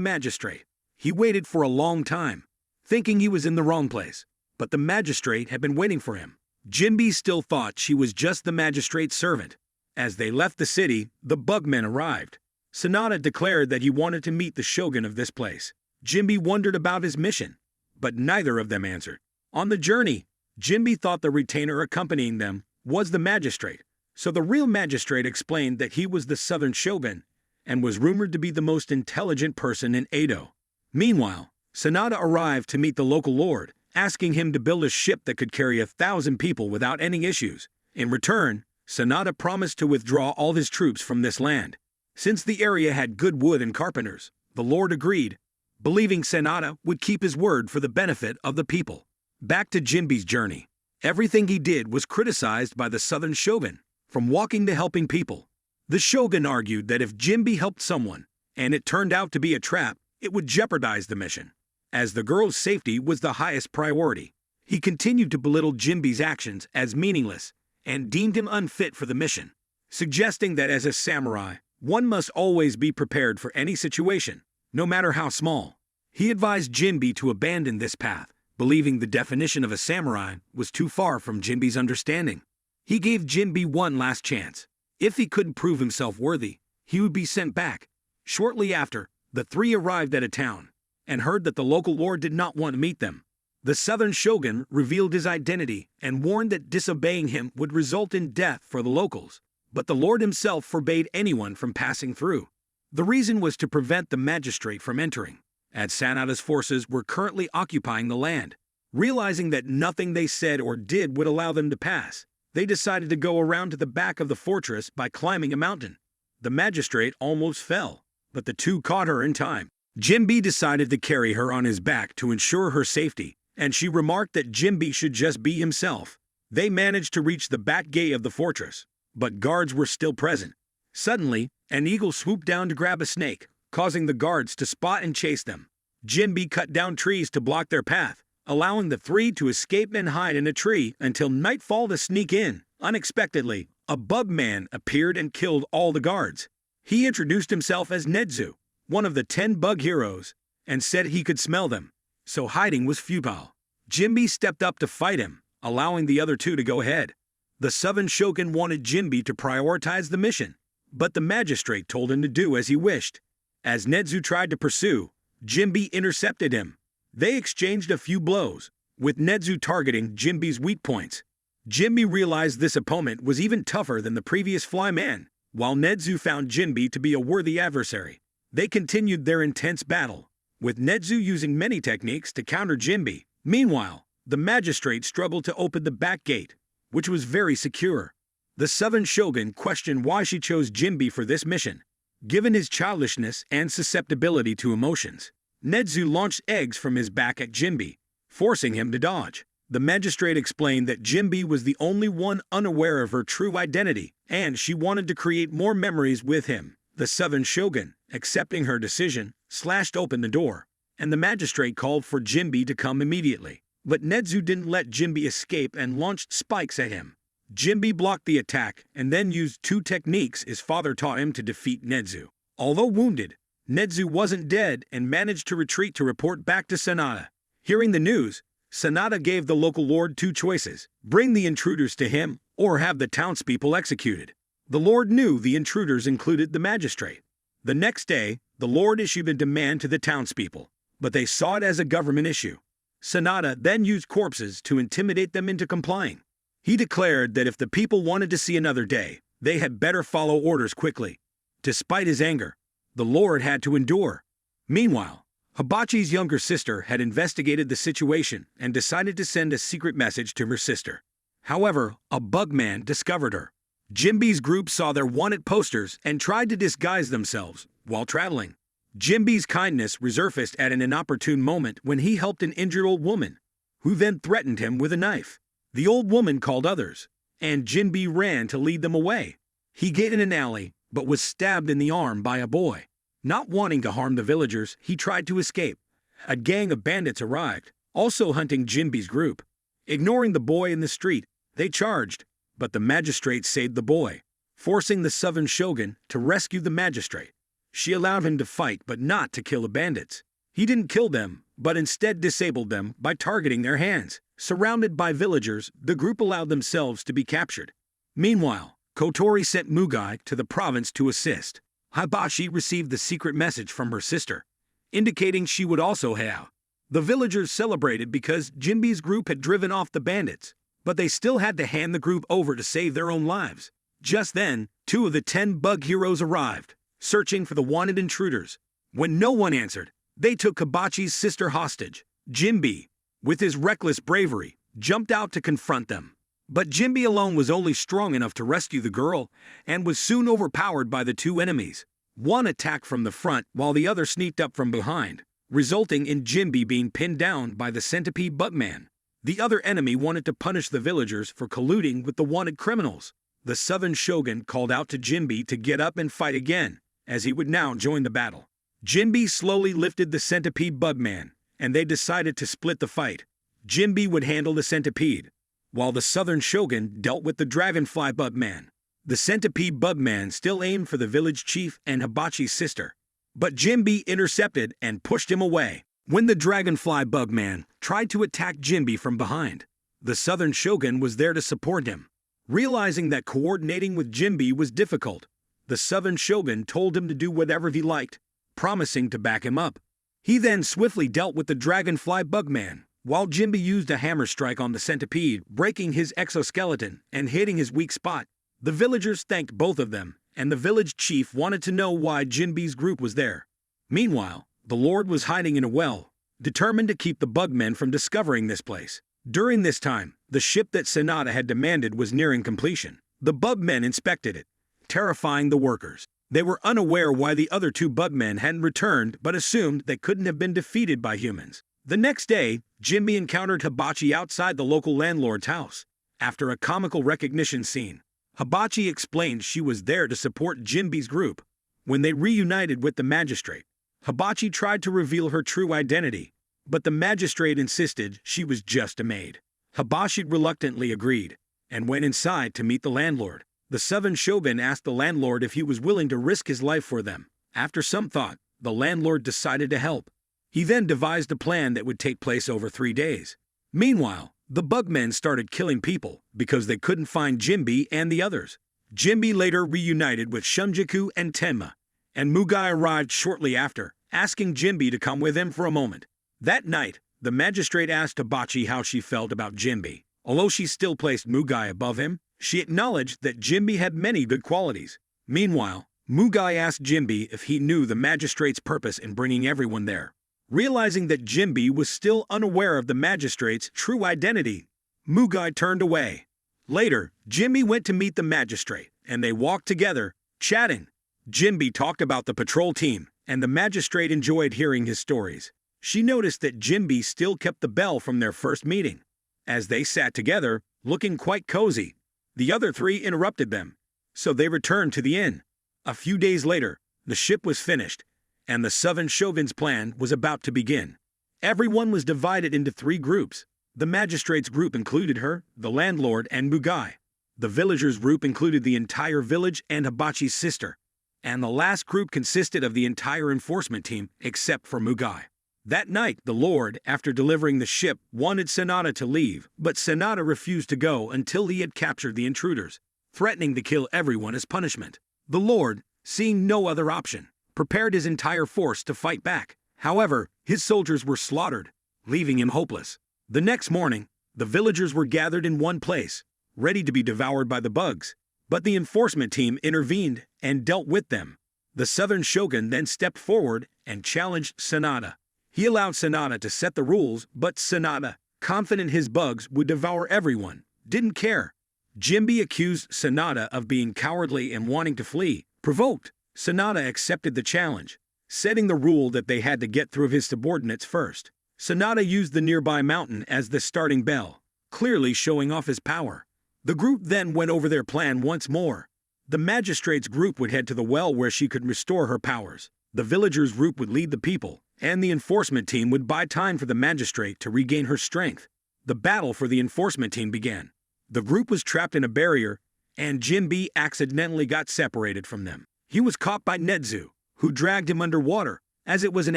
magistrate. He waited for a long time, thinking he was in the wrong place, but the magistrate had been waiting for him. Jimby still thought she was just the magistrate's servant. As they left the city, the bugmen arrived. Sanada declared that he wanted to meet the shogun of this place. Jimby wondered about his mission, but neither of them answered. On the journey, Jimby thought the retainer accompanying them was the magistrate, so the real magistrate explained that he was the southern shogun and was rumored to be the most intelligent person in Edo. Meanwhile, Sanada arrived to meet the local lord, asking him to build a ship that could carry 1,000 people without any issues. In return, Sanada promised to withdraw all his troops from this land. Since the area had good wood and carpenters, the lord agreed, believing Sanada would keep his word for the benefit of the people. Back to Jimby's journey. Everything he did was criticized by the southern shogun, from walking to helping people. The shogun argued that if Jimby helped someone, and it turned out to be a trap, it would jeopardize the mission. As the girl's safety was the highest priority, he continued to belittle Jimby's actions as meaningless and deemed him unfit for the mission, suggesting that as a samurai, one must always be prepared for any situation, no matter how small. He advised Jimby to abandon this path, believing the definition of a samurai was too far from Jimby's understanding. He gave Jimby one last chance. If he couldn't prove himself worthy, he would be sent back. Shortly after, the three arrived at a town and heard that the local lord did not want to meet them. The southern shogun revealed his identity and warned that disobeying him would result in death for the locals, but the lord himself forbade anyone from passing through. The reason was to prevent the magistrate from entering, as Sanada's forces were currently occupying the land. Realizing that nothing they said or did would allow them to pass, they decided to go around to the back of the fortress by climbing a mountain. The magistrate almost fell, but the two caught her in time. Jimby decided to carry her on his back to ensure her safety, and she remarked that Jimby should just be himself. They managed to reach the back gate of the fortress, but guards were still present. Suddenly, an eagle swooped down to grab a snake, causing the guards to spot and chase them. Jimby cut down trees to block their path, allowing the three to escape and hide in a tree until nightfall to sneak in. Unexpectedly, a bug man appeared and killed all the guards. He introduced himself as Nedzu, one of the 10 bug heroes, and said he could smell them, so hiding was futile. Jimby stepped up to fight him, allowing the other two to go ahead. The southern shogun wanted Jimby to prioritize the mission, but the magistrate told him to do as he wished. As Nedzu tried to pursue, Jimby intercepted him. They exchanged a few blows, with Nedzu targeting Jimby's weak points. Jimby realized this opponent was even tougher than the previous flyman, while Nedzu found Jimby to be a worthy adversary. They continued their intense battle, with Nedzu using many techniques to counter Jimby. Meanwhile, the magistrate struggled to open the back gate, which was very secure. The southern shogun questioned why she chose Jimby for this mission, given his childishness and susceptibility to emotions. Nedzu launched eggs from his back at Jimby, forcing him to dodge. The magistrate explained that Jimby was the only one unaware of her true identity, and she wanted to create more memories with him. The southern shogun, accepting her decision, slashed open the door, and the magistrate called for Jimby to come immediately. But Nedzu didn't let Jimby escape and launched spikes at him. Jimby blocked the attack and then used 2 techniques his father taught him to defeat Nedzu. Although wounded, Nedzu wasn't dead and managed to retreat to report back to Sanada. Hearing the news, Sanada gave the local lord 2 choices: bring the intruders to him or have the townspeople executed. The lord knew the intruders included the magistrate. The next day, the lord issued a demand to the townspeople, but they saw it as a government issue. Sanada then used corpses to intimidate them into complying. He declared that if the people wanted to see another day, they had better follow orders quickly. Despite his anger, the lord had to endure. Meanwhile, Hibachi's younger sister had investigated the situation and decided to send a secret message to her sister. However, a bugman discovered her. Jimby's group saw their wanted posters and tried to disguise themselves while traveling. Jimby's kindness resurfaced at an inopportune moment when he helped an injured old woman, who then threatened him with a knife. The old woman called others, and Jimby ran to lead them away. He gained an alley, but was stabbed in the arm by a boy. Not wanting to harm the villagers, he tried to escape. A gang of bandits arrived, also hunting Jimby's group. Ignoring the boy in the street, they charged, but the magistrate saved the boy, forcing the southern shogun to rescue the magistrate. She allowed him to fight but not to kill the bandits. He didn't kill them, but instead disabled them by targeting their hands. Surrounded by villagers, the group allowed themselves to be captured. Meanwhile, Kotori sent Mugai to the province to assist. Hibachi received the secret message from her sister, indicating she would also have. The villagers celebrated because Jimby's group had driven off the bandits, but they still had to hand the group over to save their own lives. Just then, 2 of the 10 bug heroes arrived, searching for the wanted intruders. When no one answered, they took Hibachi's sister hostage. Jimby, with his reckless bravery, jumped out to confront them. But Jimby alone was only strong enough to rescue the girl, and was soon overpowered by the 2 enemies. One attacked from the front while the other sneaked up from behind, resulting in Jimby being pinned down by the centipede Bugman. The other enemy wanted to punish the villagers for colluding with the wanted criminals. The southern shogun called out to Jimby to get up and fight again, as he would now join the battle. Jimby slowly lifted the centipede Bugman, and they decided to split the fight. Jimby would handle the centipede, while the southern shogun dealt with the dragonfly Bugman. The centipede Bugman still aimed for the village chief and Hibachi's sister, but Jimby intercepted and pushed him away. When the dragonfly Bugman tried to attack Jimby from behind, the southern shogun was there to support him. Realizing that coordinating with Jimby was difficult, the southern shogun told him to do whatever he liked, promising to back him up. He then swiftly dealt with the dragonfly Bugman, while Jimby used a hammer strike on the centipede, breaking his exoskeleton and hitting his weak spot. The villagers thanked both of them, and the village chief wanted to know why Jimby's group was there. Meanwhile, the Lord was hiding in a well, determined to keep the Bugmen from discovering this place. During this time, the ship that Sanada had demanded was nearing completion. The Bugmen inspected it, terrifying the workers. They were unaware why the other 2 Bugmen hadn't returned, but assumed they couldn't have been defeated by humans. The next day, Jimby encountered Hibachi outside the local landlord's house. After a comical recognition scene, Hibachi explained she was there to support Jimby's group. When they reunited with the magistrate, Hibachi tried to reveal her true identity, but the magistrate insisted she was just a maid. Hibachi reluctantly agreed, and went inside to meet the landlord. The southern shogun asked the landlord if he was willing to risk his life for them. After some thought, the landlord decided to help. He then devised a plan that would take place over 3 days. Meanwhile, the Bugmen started killing people because they couldn't find Jimby and the others. Jimby later reunited with Shunjaku and Tenma, and Mugai arrived shortly after, asking Jimby to come with him for a moment. That night, the magistrate asked Hibachi how she felt about Jimby. Although she still placed Mugai above him, she acknowledged that Jimby had many good qualities. Meanwhile, Mugai asked Jimby if he knew the magistrate's purpose in bringing everyone there. Realizing that Jimby was still unaware of the magistrate's true identity, Mugai turned away. Later, Jimby went to meet the magistrate, and they walked together, chatting. Jimby talked about the patrol team, and the magistrate enjoyed hearing his stories. She noticed that Jimby still kept the bell from their first meeting. As they sat together, looking quite cozy, the other 3 interrupted them, so they returned to the inn. A few days later, the ship was finished, and the southern shogun's plan was about to begin. Everyone was divided into 3 groups. The magistrate's group included her, the landlord, and Mugai. The villagers' group included the entire village and Hibachi's sister. And the last group consisted of the entire enforcement team, except for Mugai. That night, the Lord, after delivering the ship, wanted Sanada to leave, but Sanada refused to go until he had captured the intruders, threatening to kill everyone as punishment. The Lord, seeing no other option, prepared his entire force to fight back. However, his soldiers were slaughtered, leaving him hopeless. The next morning, the villagers were gathered in one place, ready to be devoured by the bugs, but the enforcement team intervened and dealt with them. The southern shogun then stepped forward and challenged Sanada. He allowed Sanada to set the rules, but Sanada, confident his bugs would devour everyone, didn't care. Jimby accused Sanada of being cowardly and wanting to flee. Provoked, Sanada accepted the challenge, setting the rule that they had to get through his subordinates first. Sanada used the nearby mountain as the starting bell, clearly showing off his power. The group then went over their plan once more. The magistrate's group would head to the well where she could restore her powers. The villagers' group would lead the people, and the enforcement team would buy time for the magistrate to regain her strength. The battle for the enforcement team began. The group was trapped in a barrier, and Jinbi accidentally got separated from them. He was caught by Nedzu, who dragged him underwater, as it was an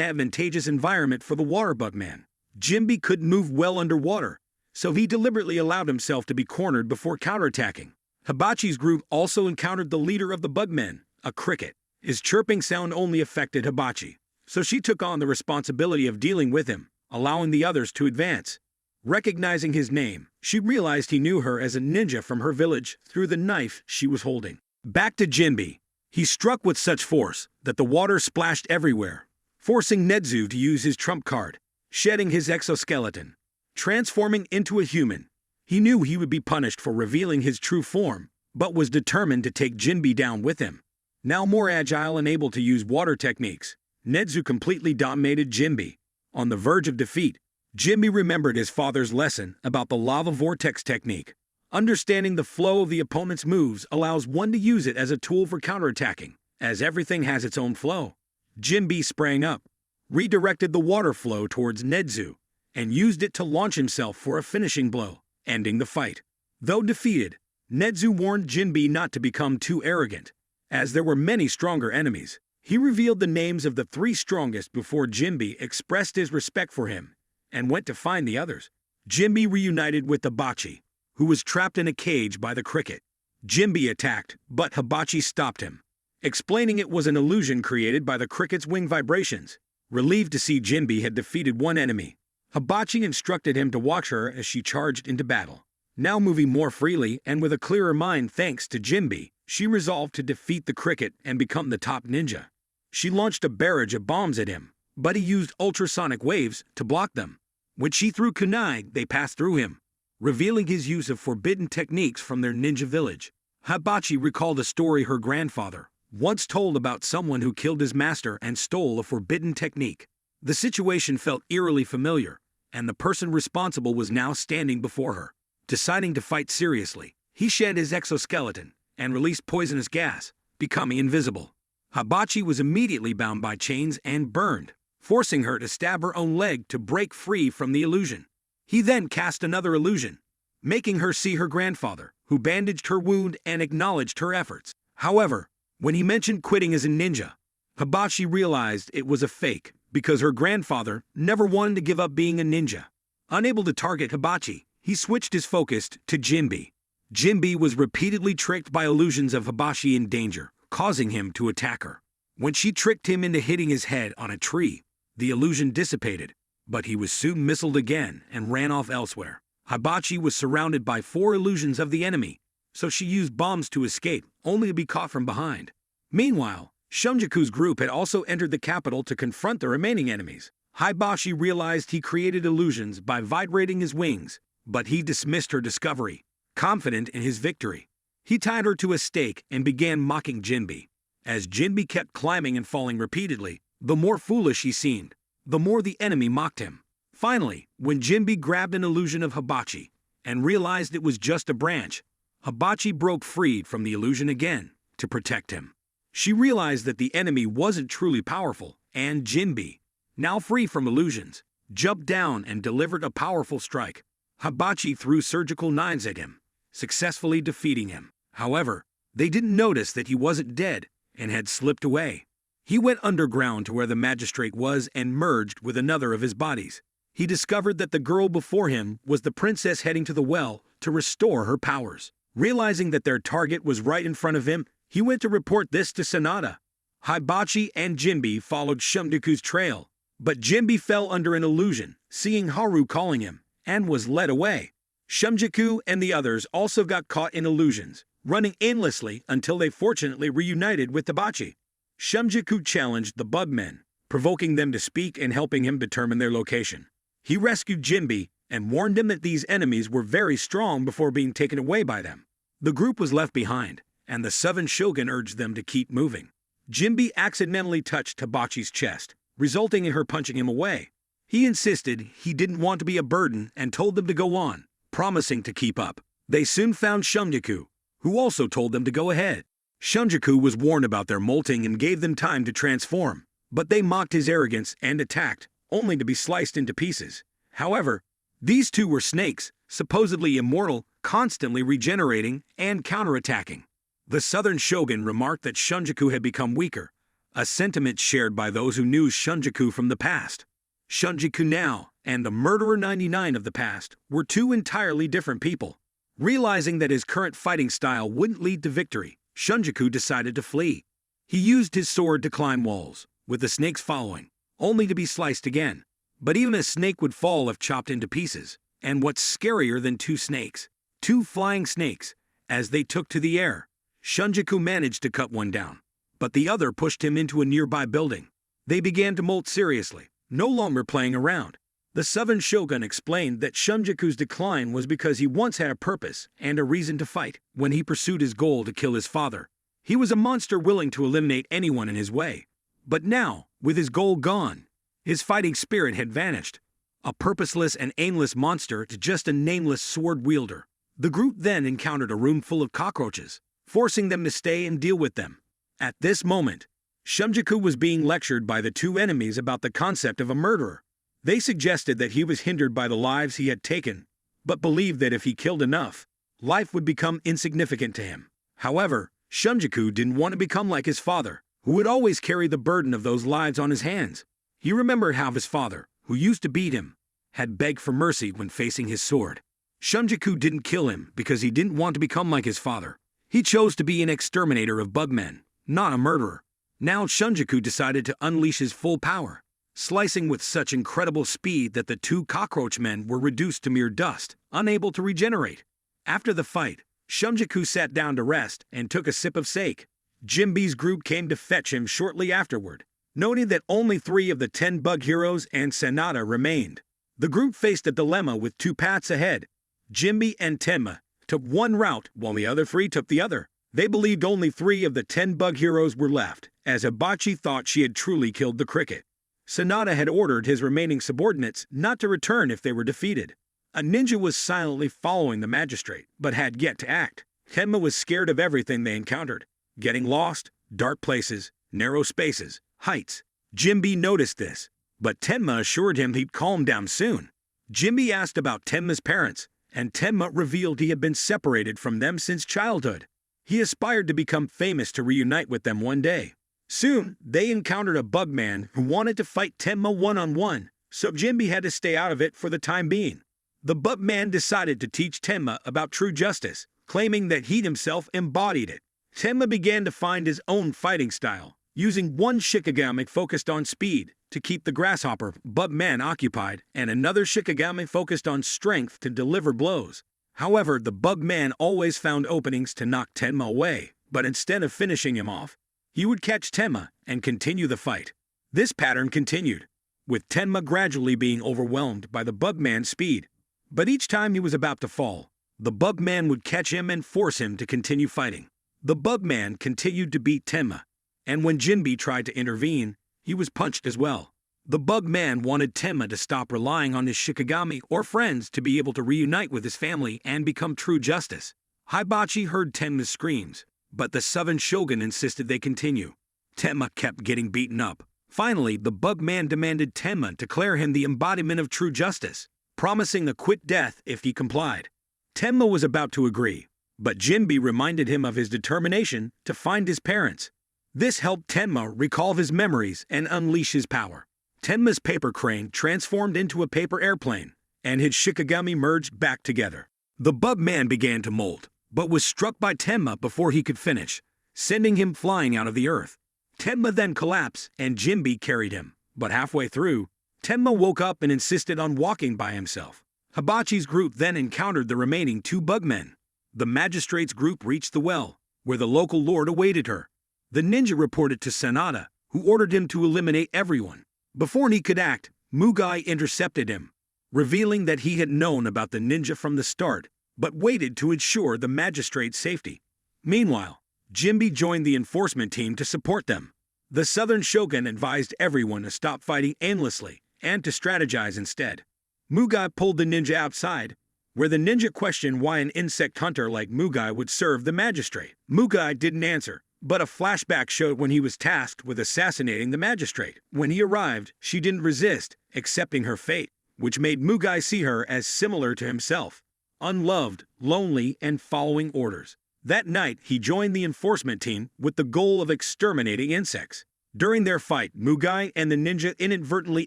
advantageous environment for the waterbug man. Jinbi couldn't move well underwater, so he deliberately allowed himself to be cornered before counterattacking. Hibachi's group also encountered the leader of the bugmen, a cricket. His chirping sound only affected Hibachi, so she took on the responsibility of dealing with him, allowing the others to advance. Recognizing his name, she realized he knew her as a ninja from her village through the knife she was holding. Back to Jinbi. He struck with such force that the water splashed everywhere, forcing Nedzu to use his trump card, shedding his exoskeleton, transforming into a human. He knew he would be punished for revealing his true form, but was determined to take Jinbi down with him. Now more agile and able to use water techniques, Nedzu completely dominated Jinbi. On the verge of defeat, Jinbi remembered his father's lesson about the lava vortex technique. Understanding the flow of the opponent's moves allows one to use it as a tool for counterattacking, as everything has its own flow. Jinbi sprang up, redirected the water flow towards Nedzu, and used it to launch himself for a finishing blow, ending the fight. Though defeated, Nedzu warned Jinbi not to become too arrogant, as there were many stronger enemies. He revealed the names of the 3 strongest before Jinbi expressed his respect for him and went to find the others. Jinbi reunited with Hibachi, who was trapped in a cage by the cricket. Jinbi attacked, but Hibachi stopped him, explaining it was an illusion created by the cricket's wing vibrations. Relieved to see Jinbi had defeated one enemy, Hibachi instructed him to watch her as she charged into battle. Now moving more freely and with a clearer mind thanks to Jinbi, she resolved to defeat the cricket and become the top ninja. She launched a barrage of bombs at him, but he used ultrasonic waves to block them. When she threw kunai, they passed through him, revealing his use of forbidden techniques from their ninja village. Hibachi recalled a story her grandfather once told about someone who killed his master and stole a forbidden technique. The situation felt eerily familiar, and the person responsible was now standing before her. Deciding to fight seriously, he shed his exoskeleton and released poisonous gas, becoming invisible. Hibachi was immediately bound by chains and burned, forcing her to stab her own leg to break free from the illusion. He then cast another illusion, making her see her grandfather, who bandaged her wound and acknowledged her efforts. However, when he mentioned quitting as a ninja, Hibachi realized it was a fake because her grandfather never wanted to give up being a ninja. Unable to target Hibachi, he switched his focus to Jinbi. Jinbi was repeatedly tricked by illusions of Hibachi in danger, causing him to attack her. When she tricked him into hitting his head on a tree, the illusion dissipated, but he was soon missiled again and ran off elsewhere. Hibachi was surrounded by 4 illusions of the enemy, so she used bombs to escape, only to be caught from behind. Meanwhile, Shunjaku's group had also entered the capital to confront the remaining enemies. Hibachi realized he created illusions by vibrating his wings, but he dismissed her discovery, confident in his victory. He tied her to a stake and began mocking Jinbi. As Jinbi kept climbing and falling repeatedly, the more foolish he seemed, the more the enemy mocked him. Finally, when Jinbi grabbed an illusion of Hibachi and realized it was just a branch, Hibachi broke free from the illusion again to protect him. She realized that the enemy wasn't truly powerful, and Jinbi, now free from illusions, jumped down and delivered a powerful strike. Hibachi threw surgical knives at him, successfully defeating him. However, they didn't notice that he wasn't dead and had slipped away. He went underground to where the magistrate was and merged with another of his bodies. He discovered that the girl before him was the princess heading to the well to restore her powers. Realizing that their target was right in front of him, he went to report this to Sanada. Hibachi and Jinbi followed Shumdaku's trail, but Jinbi fell under an illusion, seeing Haru calling him, and was led away. Shumjaku and the others also got caught in illusions, running aimlessly until they fortunately reunited with Hibachi. Shumjaku challenged the bugmen, provoking them to speak and helping him determine their location. He rescued Jinbi and warned him that these enemies were very strong before being taken away by them. The group was left behind, and the 7 shogun urged them to keep moving. Jimby accidentally touched Hibachi's chest, resulting in her punching him away. He insisted he didn't want to be a burden and told them to go on, promising to keep up. They soon found Shunjaku, who also told them to go ahead. Shunjaku was warned about their molting and gave them time to transform, but they mocked his arrogance and attacked, only to be sliced into pieces. However, these two were snakes, supposedly immortal, constantly regenerating and counterattacking. The southern shogun remarked that Shunjaku had become weaker, a sentiment shared by those who knew Shunjaku from the past. Shunjaku now and the Murderer 99 of the past were two entirely different people. Realizing that his current fighting style wouldn't lead to victory, Shunjaku decided to flee. He used his sword to climb walls, with the snakes following, only to be sliced again. But even a snake would fall if chopped into pieces. And what's scarier than two snakes? Two flying snakes. As they took to the air, Shunjaku managed to cut one down, but the other pushed him into a nearby building. They began to molt seriously, no longer playing around. The southern shogun explained that Shunjaku's decline was because he once had a purpose and a reason to fight. When he pursued his goal to kill his father, he was a monster willing to eliminate anyone in his way. But now, with his goal gone, his fighting spirit had vanished. A purposeless and aimless monster to just a nameless sword wielder. The group then encountered a room full of cockroaches, forcing them to stay and deal with them. At this moment, Shunjaku was being lectured by the two enemies about the concept of a murderer. They suggested that he was hindered by the lives he had taken, but believed that if he killed enough, life would become insignificant to him. However, Shunjaku didn't want to become like his father, who would always carry the burden of those lives on his hands. He remembered how his father, who used to beat him, had begged for mercy when facing his sword. Shunjaku didn't kill him because he didn't want to become like his father. He chose to be an exterminator of bugmen, not a murderer. Now Shunjaku decided to unleash his full power, slicing with such incredible speed that the two cockroach men were reduced to mere dust, unable to regenerate. After the fight, Shunjaku sat down to rest and took a sip of sake. Jimby's group came to fetch him shortly afterward, noting that only 3 of the 10 bug heroes and Sanada remained. The group faced a dilemma with 2 paths ahead. Jimby and Tenma took one route while the other 3 took the other. They believed only 3 of the 10 bug heroes were left, as Hibachi thought she had truly killed the cricket. Sanada had ordered his remaining subordinates not to return if they were defeated. A ninja was silently following the magistrate, but had yet to act. Tenma was scared of everything they encountered. Getting lost, dark places, narrow spaces, heights. Jimby noticed this, but Tenma assured him he'd calm down soon. Jimby asked about Tenma's parents, and Tenma revealed he had been separated from them since childhood. He aspired to become famous to reunite with them one day. Soon, they encountered a bug man who wanted to fight Tenma one-on-one, so Jimby had to stay out of it for the time being. The bug man decided to teach Tenma about true justice, claiming that he himself embodied it. Tenma began to find his own fighting style, using one Shikigami focused on speed to keep the grasshopper bug man occupied, and another Shikigami focused on strength to deliver blows. However, the bug man always found openings to knock Tenma away, but instead of finishing him off, he would catch Tenma and continue the fight. This pattern continued, with Tenma gradually being overwhelmed by the bug man's speed. But each time he was about to fall, the bug man would catch him and force him to continue fighting. The bug man continued to beat Tenma, and when Jimby tried to intervene, he was punched as well. The bug man wanted Tenma to stop relying on his Shikigami or friends to be able to reunite with his family and become true justice. Hibachi heard Tenma's screams, but the southern shogun insisted they continue. Tenma kept getting beaten up. Finally, the bug man demanded Tenma declare him the embodiment of true justice, promising a quick death if he complied. Tenma was about to agree, but Jimby reminded him of his determination to find his parents. This helped Tenma recall his memories and unleash his power. Tenma's paper crane transformed into a paper airplane, and his Shikigami merged back together. The bug man began to molt, but was struck by Tenma before he could finish, sending him flying out of the earth. Tenma then collapsed, and Jimby carried him, but halfway through, Tenma woke up and insisted on walking by himself. Hibachi's group then encountered the remaining 2 bugmen. The magistrate's group reached the well, where the local lord awaited her. The ninja reported to Sanada, who ordered him to eliminate everyone. Before he could act, Mugai intercepted him, revealing that he had known about the ninja from the start, but waited to ensure the magistrate's safety. Meanwhile, Jimby joined the enforcement team to support them. The southern shogun advised everyone to stop fighting aimlessly and to strategize instead. Mugai pulled the ninja outside, where the ninja questioned why an insect hunter like Mugai would serve the magistrate. Mugai didn't answer, but a flashback showed when he was tasked with assassinating the magistrate. When he arrived, she didn't resist, accepting her fate, which made Mugai see her as similar to himself, unloved, lonely, and following orders. That night, he joined the enforcement team with the goal of exterminating insects. During their fight, Mugai and the ninja inadvertently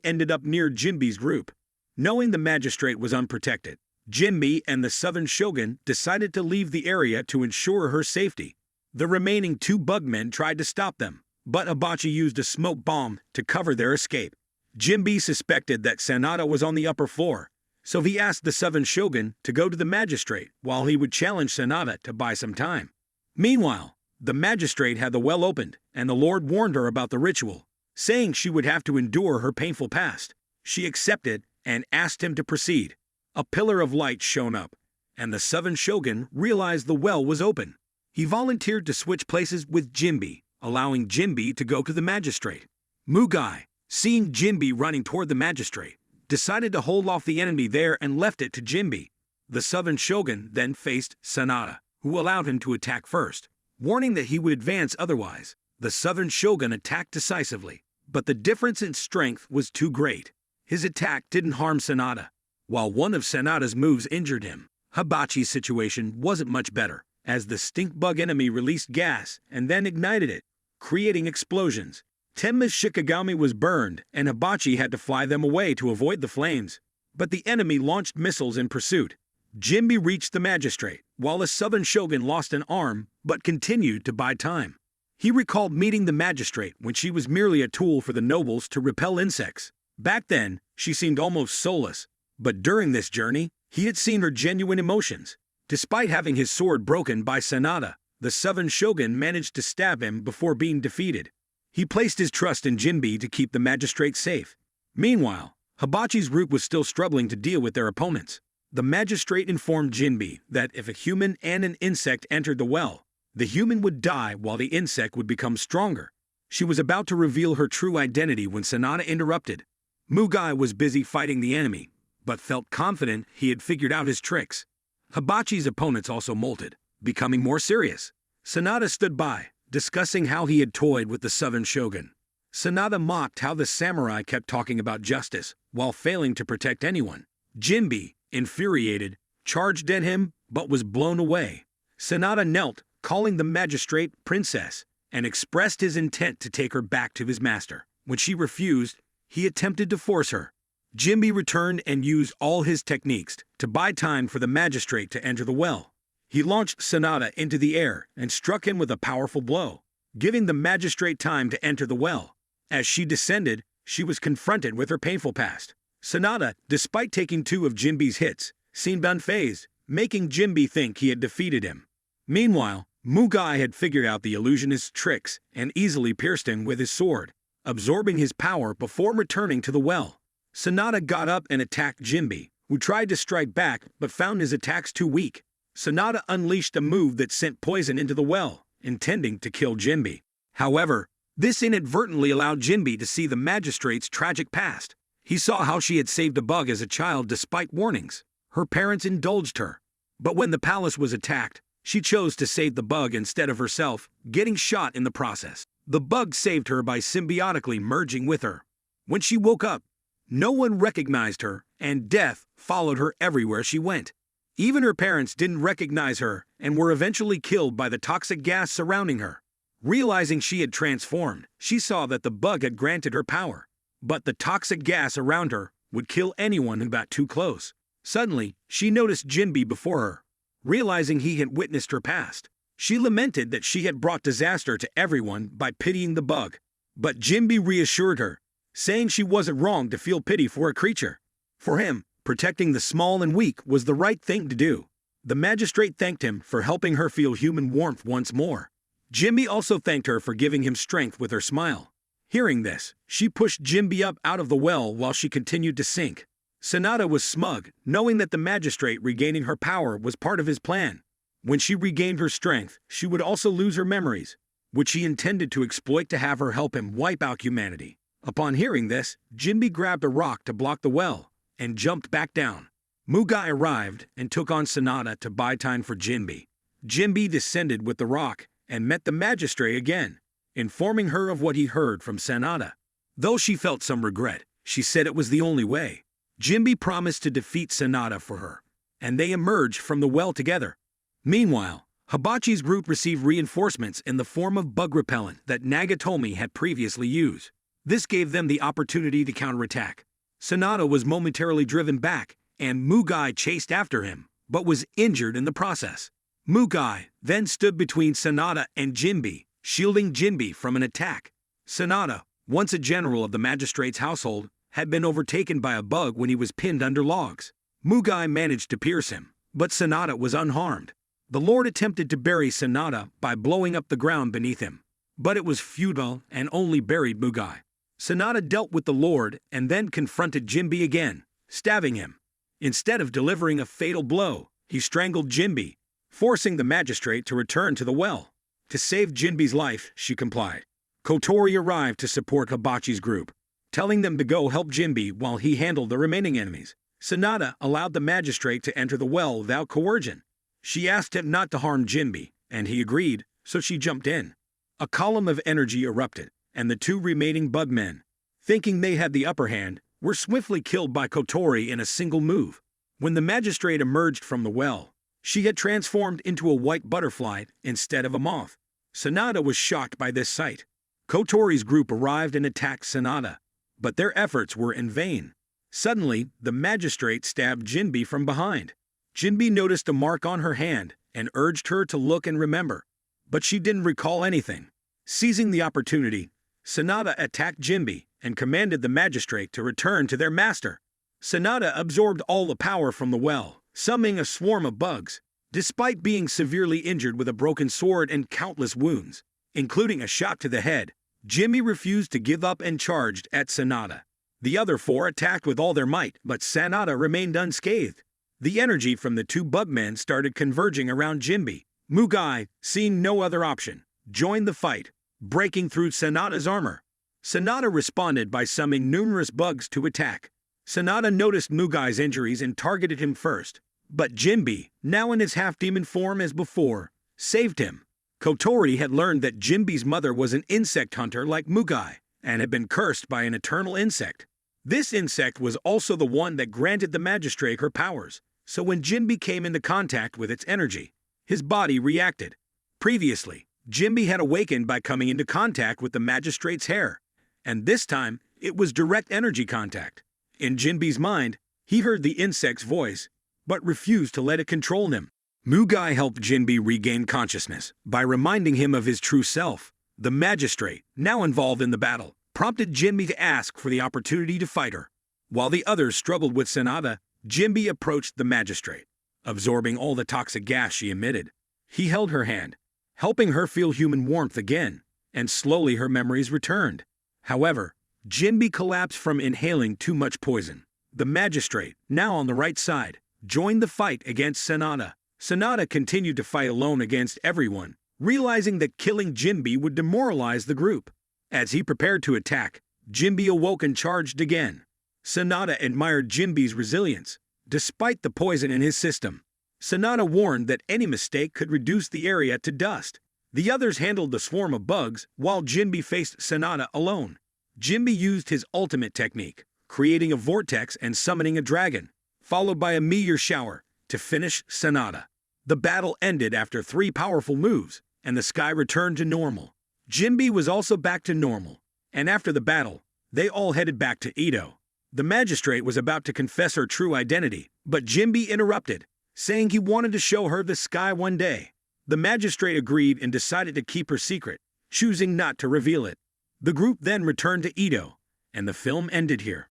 ended up near Jinbi's group. Knowing the magistrate was unprotected, Jinbi and the southern shogun decided to leave the area to ensure her safety. The remaining two bugmen tried to stop them, but Hibachi used a smoke bomb to cover their escape. Jinbi suspected that Sanada was on the upper floor, so he asked the southern shogun to go to the magistrate while he would challenge Sanada to buy some time. Meanwhile, the magistrate had the well opened, and the lord warned her about the ritual, saying she would have to endure her painful past. She accepted and asked him to proceed. A pillar of light shone up, and the southern shogun realized the well was open. He volunteered to switch places with Jinbi, allowing Jinbi to go to the magistrate. Mugai, seeing Jinbi running toward the magistrate, decided to hold off the enemy there and left it to Jinbi. The southern shogun then faced Sanada, who allowed him to attack first, warning that he would advance otherwise. The southern shogun attacked decisively, but the difference in strength was too great. His attack didn't harm Sanada, while one of Sanada's moves injured him. Hibachi's situation wasn't much better, as the stink bug enemy released gas and then ignited it, creating explosions. Tenma's Shikigami was burned, and Hibachi had to fly them away to avoid the flames. But the enemy launched missiles in pursuit. Jinbi reached the magistrate, while the southern shogun lost an arm but continued to buy time. He recalled meeting the magistrate when she was merely a tool for the nobles to repel insects. Back then, she seemed almost soulless, but during this journey, he had seen her genuine emotions. Despite having his sword broken by Sanada, the southern shogun managed to stab him before being defeated. He placed his trust in Jinbi to keep the magistrate safe. Meanwhile, Hibachi's group was still struggling to deal with their opponents. The magistrate informed Jinbi that if a human and an insect entered the well, the human would die while the insect would become stronger. She was about to reveal her true identity when Sanada interrupted. Mugai was busy fighting the enemy, but felt confident he had figured out his tricks. Hibachi's opponents also molted, becoming more serious. Sanada stood by, discussing how he had toyed with the southern shogun. Sanada mocked how the samurai kept talking about justice while failing to protect anyone. Jinbi, infuriated, charged at him but was blown away. Sanada knelt, calling the magistrate princess, and expressed his intent to take her back to his master. When she refused, he attempted to force her. Jinbi returned and used all his techniques to buy time for the magistrate to enter the well. He launched Sanada into the air and struck him with a powerful blow, giving the magistrate time to enter the well. As she descended, she was confronted with her painful past. Sanada, despite taking 2 of Jinbi's hits, seemed unfazed, making Jinbi think he had defeated him. Meanwhile, Mugai had figured out the illusionist's tricks and easily pierced him with his sword, absorbing his power before returning to the well. Sanada got up and attacked Jinbi, who tried to strike back but found his attacks too weak. Sanada unleashed a move that sent poison into the well, intending to kill Jinbi. However, this inadvertently allowed Jinbi to see the magistrate's tragic past. He saw how she had saved a bug as a child despite warnings. Her parents indulged her. But when the palace was attacked, she chose to save the bug instead of herself, getting shot in the process. The bug saved her by symbiotically merging with her. When she woke up, no one recognized her, and death followed her everywhere she went. Even her parents didn't recognize her and were eventually killed by the toxic gas surrounding her. Realizing she had transformed, she saw that the bug had granted her power. But the toxic gas around her would kill anyone who got too close. Suddenly, she noticed Jinbi before her. Realizing he had witnessed her past, she lamented that she had brought disaster to everyone by pitying the bug. But Jinbi reassured her, saying she wasn't wrong to feel pity for a creature. For him, protecting the small and weak was the right thing to do. The magistrate thanked him for helping her feel human warmth once more. Jinbi also thanked her for giving him strength with her smile. Hearing this, she pushed Jinbi up out of the well while she continued to sink. Sanada was smug, knowing that the magistrate regaining her power was part of his plan. When she regained her strength, she would also lose her memories, which he intended to exploit to have her help him wipe out humanity. Upon hearing this, Jinbe grabbed a rock to block the well and jumped back down. Mugai arrived and took on Sanada to buy time for Jinbe. Jinbe descended with the rock and met the magistrate again, informing her of what he heard from Sanada. Though she felt some regret, she said it was the only way. Jinbe promised to defeat Sanada for her, and they emerged from the well together. Meanwhile, Hibachi's group received reinforcements in the form of bug repellent that Nagatomi had previously used. This gave them the opportunity to counterattack. Sanada was momentarily driven back, and Mugai chased after him, but was injured in the process. Mugai then stood between Sanada and Jinbe, shielding Jinbe from an attack. Sanada, once a general of the magistrate's household, had been overtaken by a bug when he was pinned under logs. Mugai managed to pierce him, but Sanada was unharmed. The Lord attempted to bury Sanada by blowing up the ground beneath him, but it was futile and only buried Mugai. Sanada dealt with the Lord and then confronted Jinbe again, stabbing him. Instead of delivering a fatal blow, he strangled Jinbe, forcing the magistrate to return to the well. To save Jinbe's life, she complied. Kotori arrived to support Hibachi's group, telling them to go help Jinbe while he handled the remaining enemies. Sanada allowed the magistrate to enter the well without coercion. She asked him not to harm Jinbe, and he agreed, so she jumped in. A column of energy erupted, and the two remaining bugmen, thinking they had the upper hand, were swiftly killed by Kotori in a single move. When the magistrate emerged from the well, she had transformed into a white butterfly instead of a moth. Sanada was shocked by this sight. Kotori's group arrived and attacked Sanada, but their efforts were in vain. Suddenly, the magistrate stabbed Jinbe from behind. Jinbe noticed a mark on her hand and urged her to look and remember, but she didn't recall anything. Seizing the opportunity, Sanada attacked Jinbe and commanded the magistrate to return to their master. Sanada absorbed all the power from the well, summoning a swarm of bugs. Despite being severely injured with a broken sword and countless wounds, including a shot to the head, Jinbe refused to give up and charged at Sanada. The other four attacked with all their might, but Sanada remained unscathed. The energy from the two bugmen started converging around Jinbe. Mugai, seeing no other option, joined the fight, breaking through Sanada's armor. Sanada responded by summoning numerous bugs to attack. Sanada noticed Mugai's injuries and targeted him first, but Jinbe, now in his half-demon form as before, saved him. Kotori had learned that Jinbe's mother was an insect hunter like Mugai, and had been cursed by an eternal insect. This insect was also the one that granted the magistrate her powers, so when Jinbe came into contact with its energy, his body reacted. Previously, Jinbe had awakened by coming into contact with the magistrate's hair, and this time it was direct energy contact. In Jinbe's mind, he heard the insect's voice, but refused to let it control him. Mugai helped Jinbe regain consciousness by reminding him of his true self. The magistrate, now involved in the battle, prompted Jinbe to ask for the opportunity to fight her. While the others struggled with Sanada, Jinbe approached the magistrate, absorbing all the toxic gas she emitted. He held her hand, helping her feel human warmth again, and slowly her memories returned. However, Jinbe collapsed from inhaling too much poison. The magistrate, now on the right side, joined the fight against Sanada. Sanada continued to fight alone against everyone, realizing that killing Jinbe would demoralize the group. As he prepared to attack, Jinbe awoke and charged again. Sanada admired Jinbe's resilience, despite the poison in his system. Sanada warned that any mistake could reduce the area to dust. The others handled the swarm of bugs, while Jinbe faced Sanada alone. Jinbe used his ultimate technique, creating a vortex and summoning a dragon, followed by a meteor shower, to finish Sanada. The battle ended after 3 powerful moves, and the sky returned to normal. Jinbe was also back to normal, and after the battle, they all headed back to Edo. The magistrate was about to confess her true identity, but Jinbe interrupted, saying he wanted to show her the sky one day. The magistrate agreed and decided to keep her secret, choosing not to reveal it. The group then returned to Edo, and the film ended here.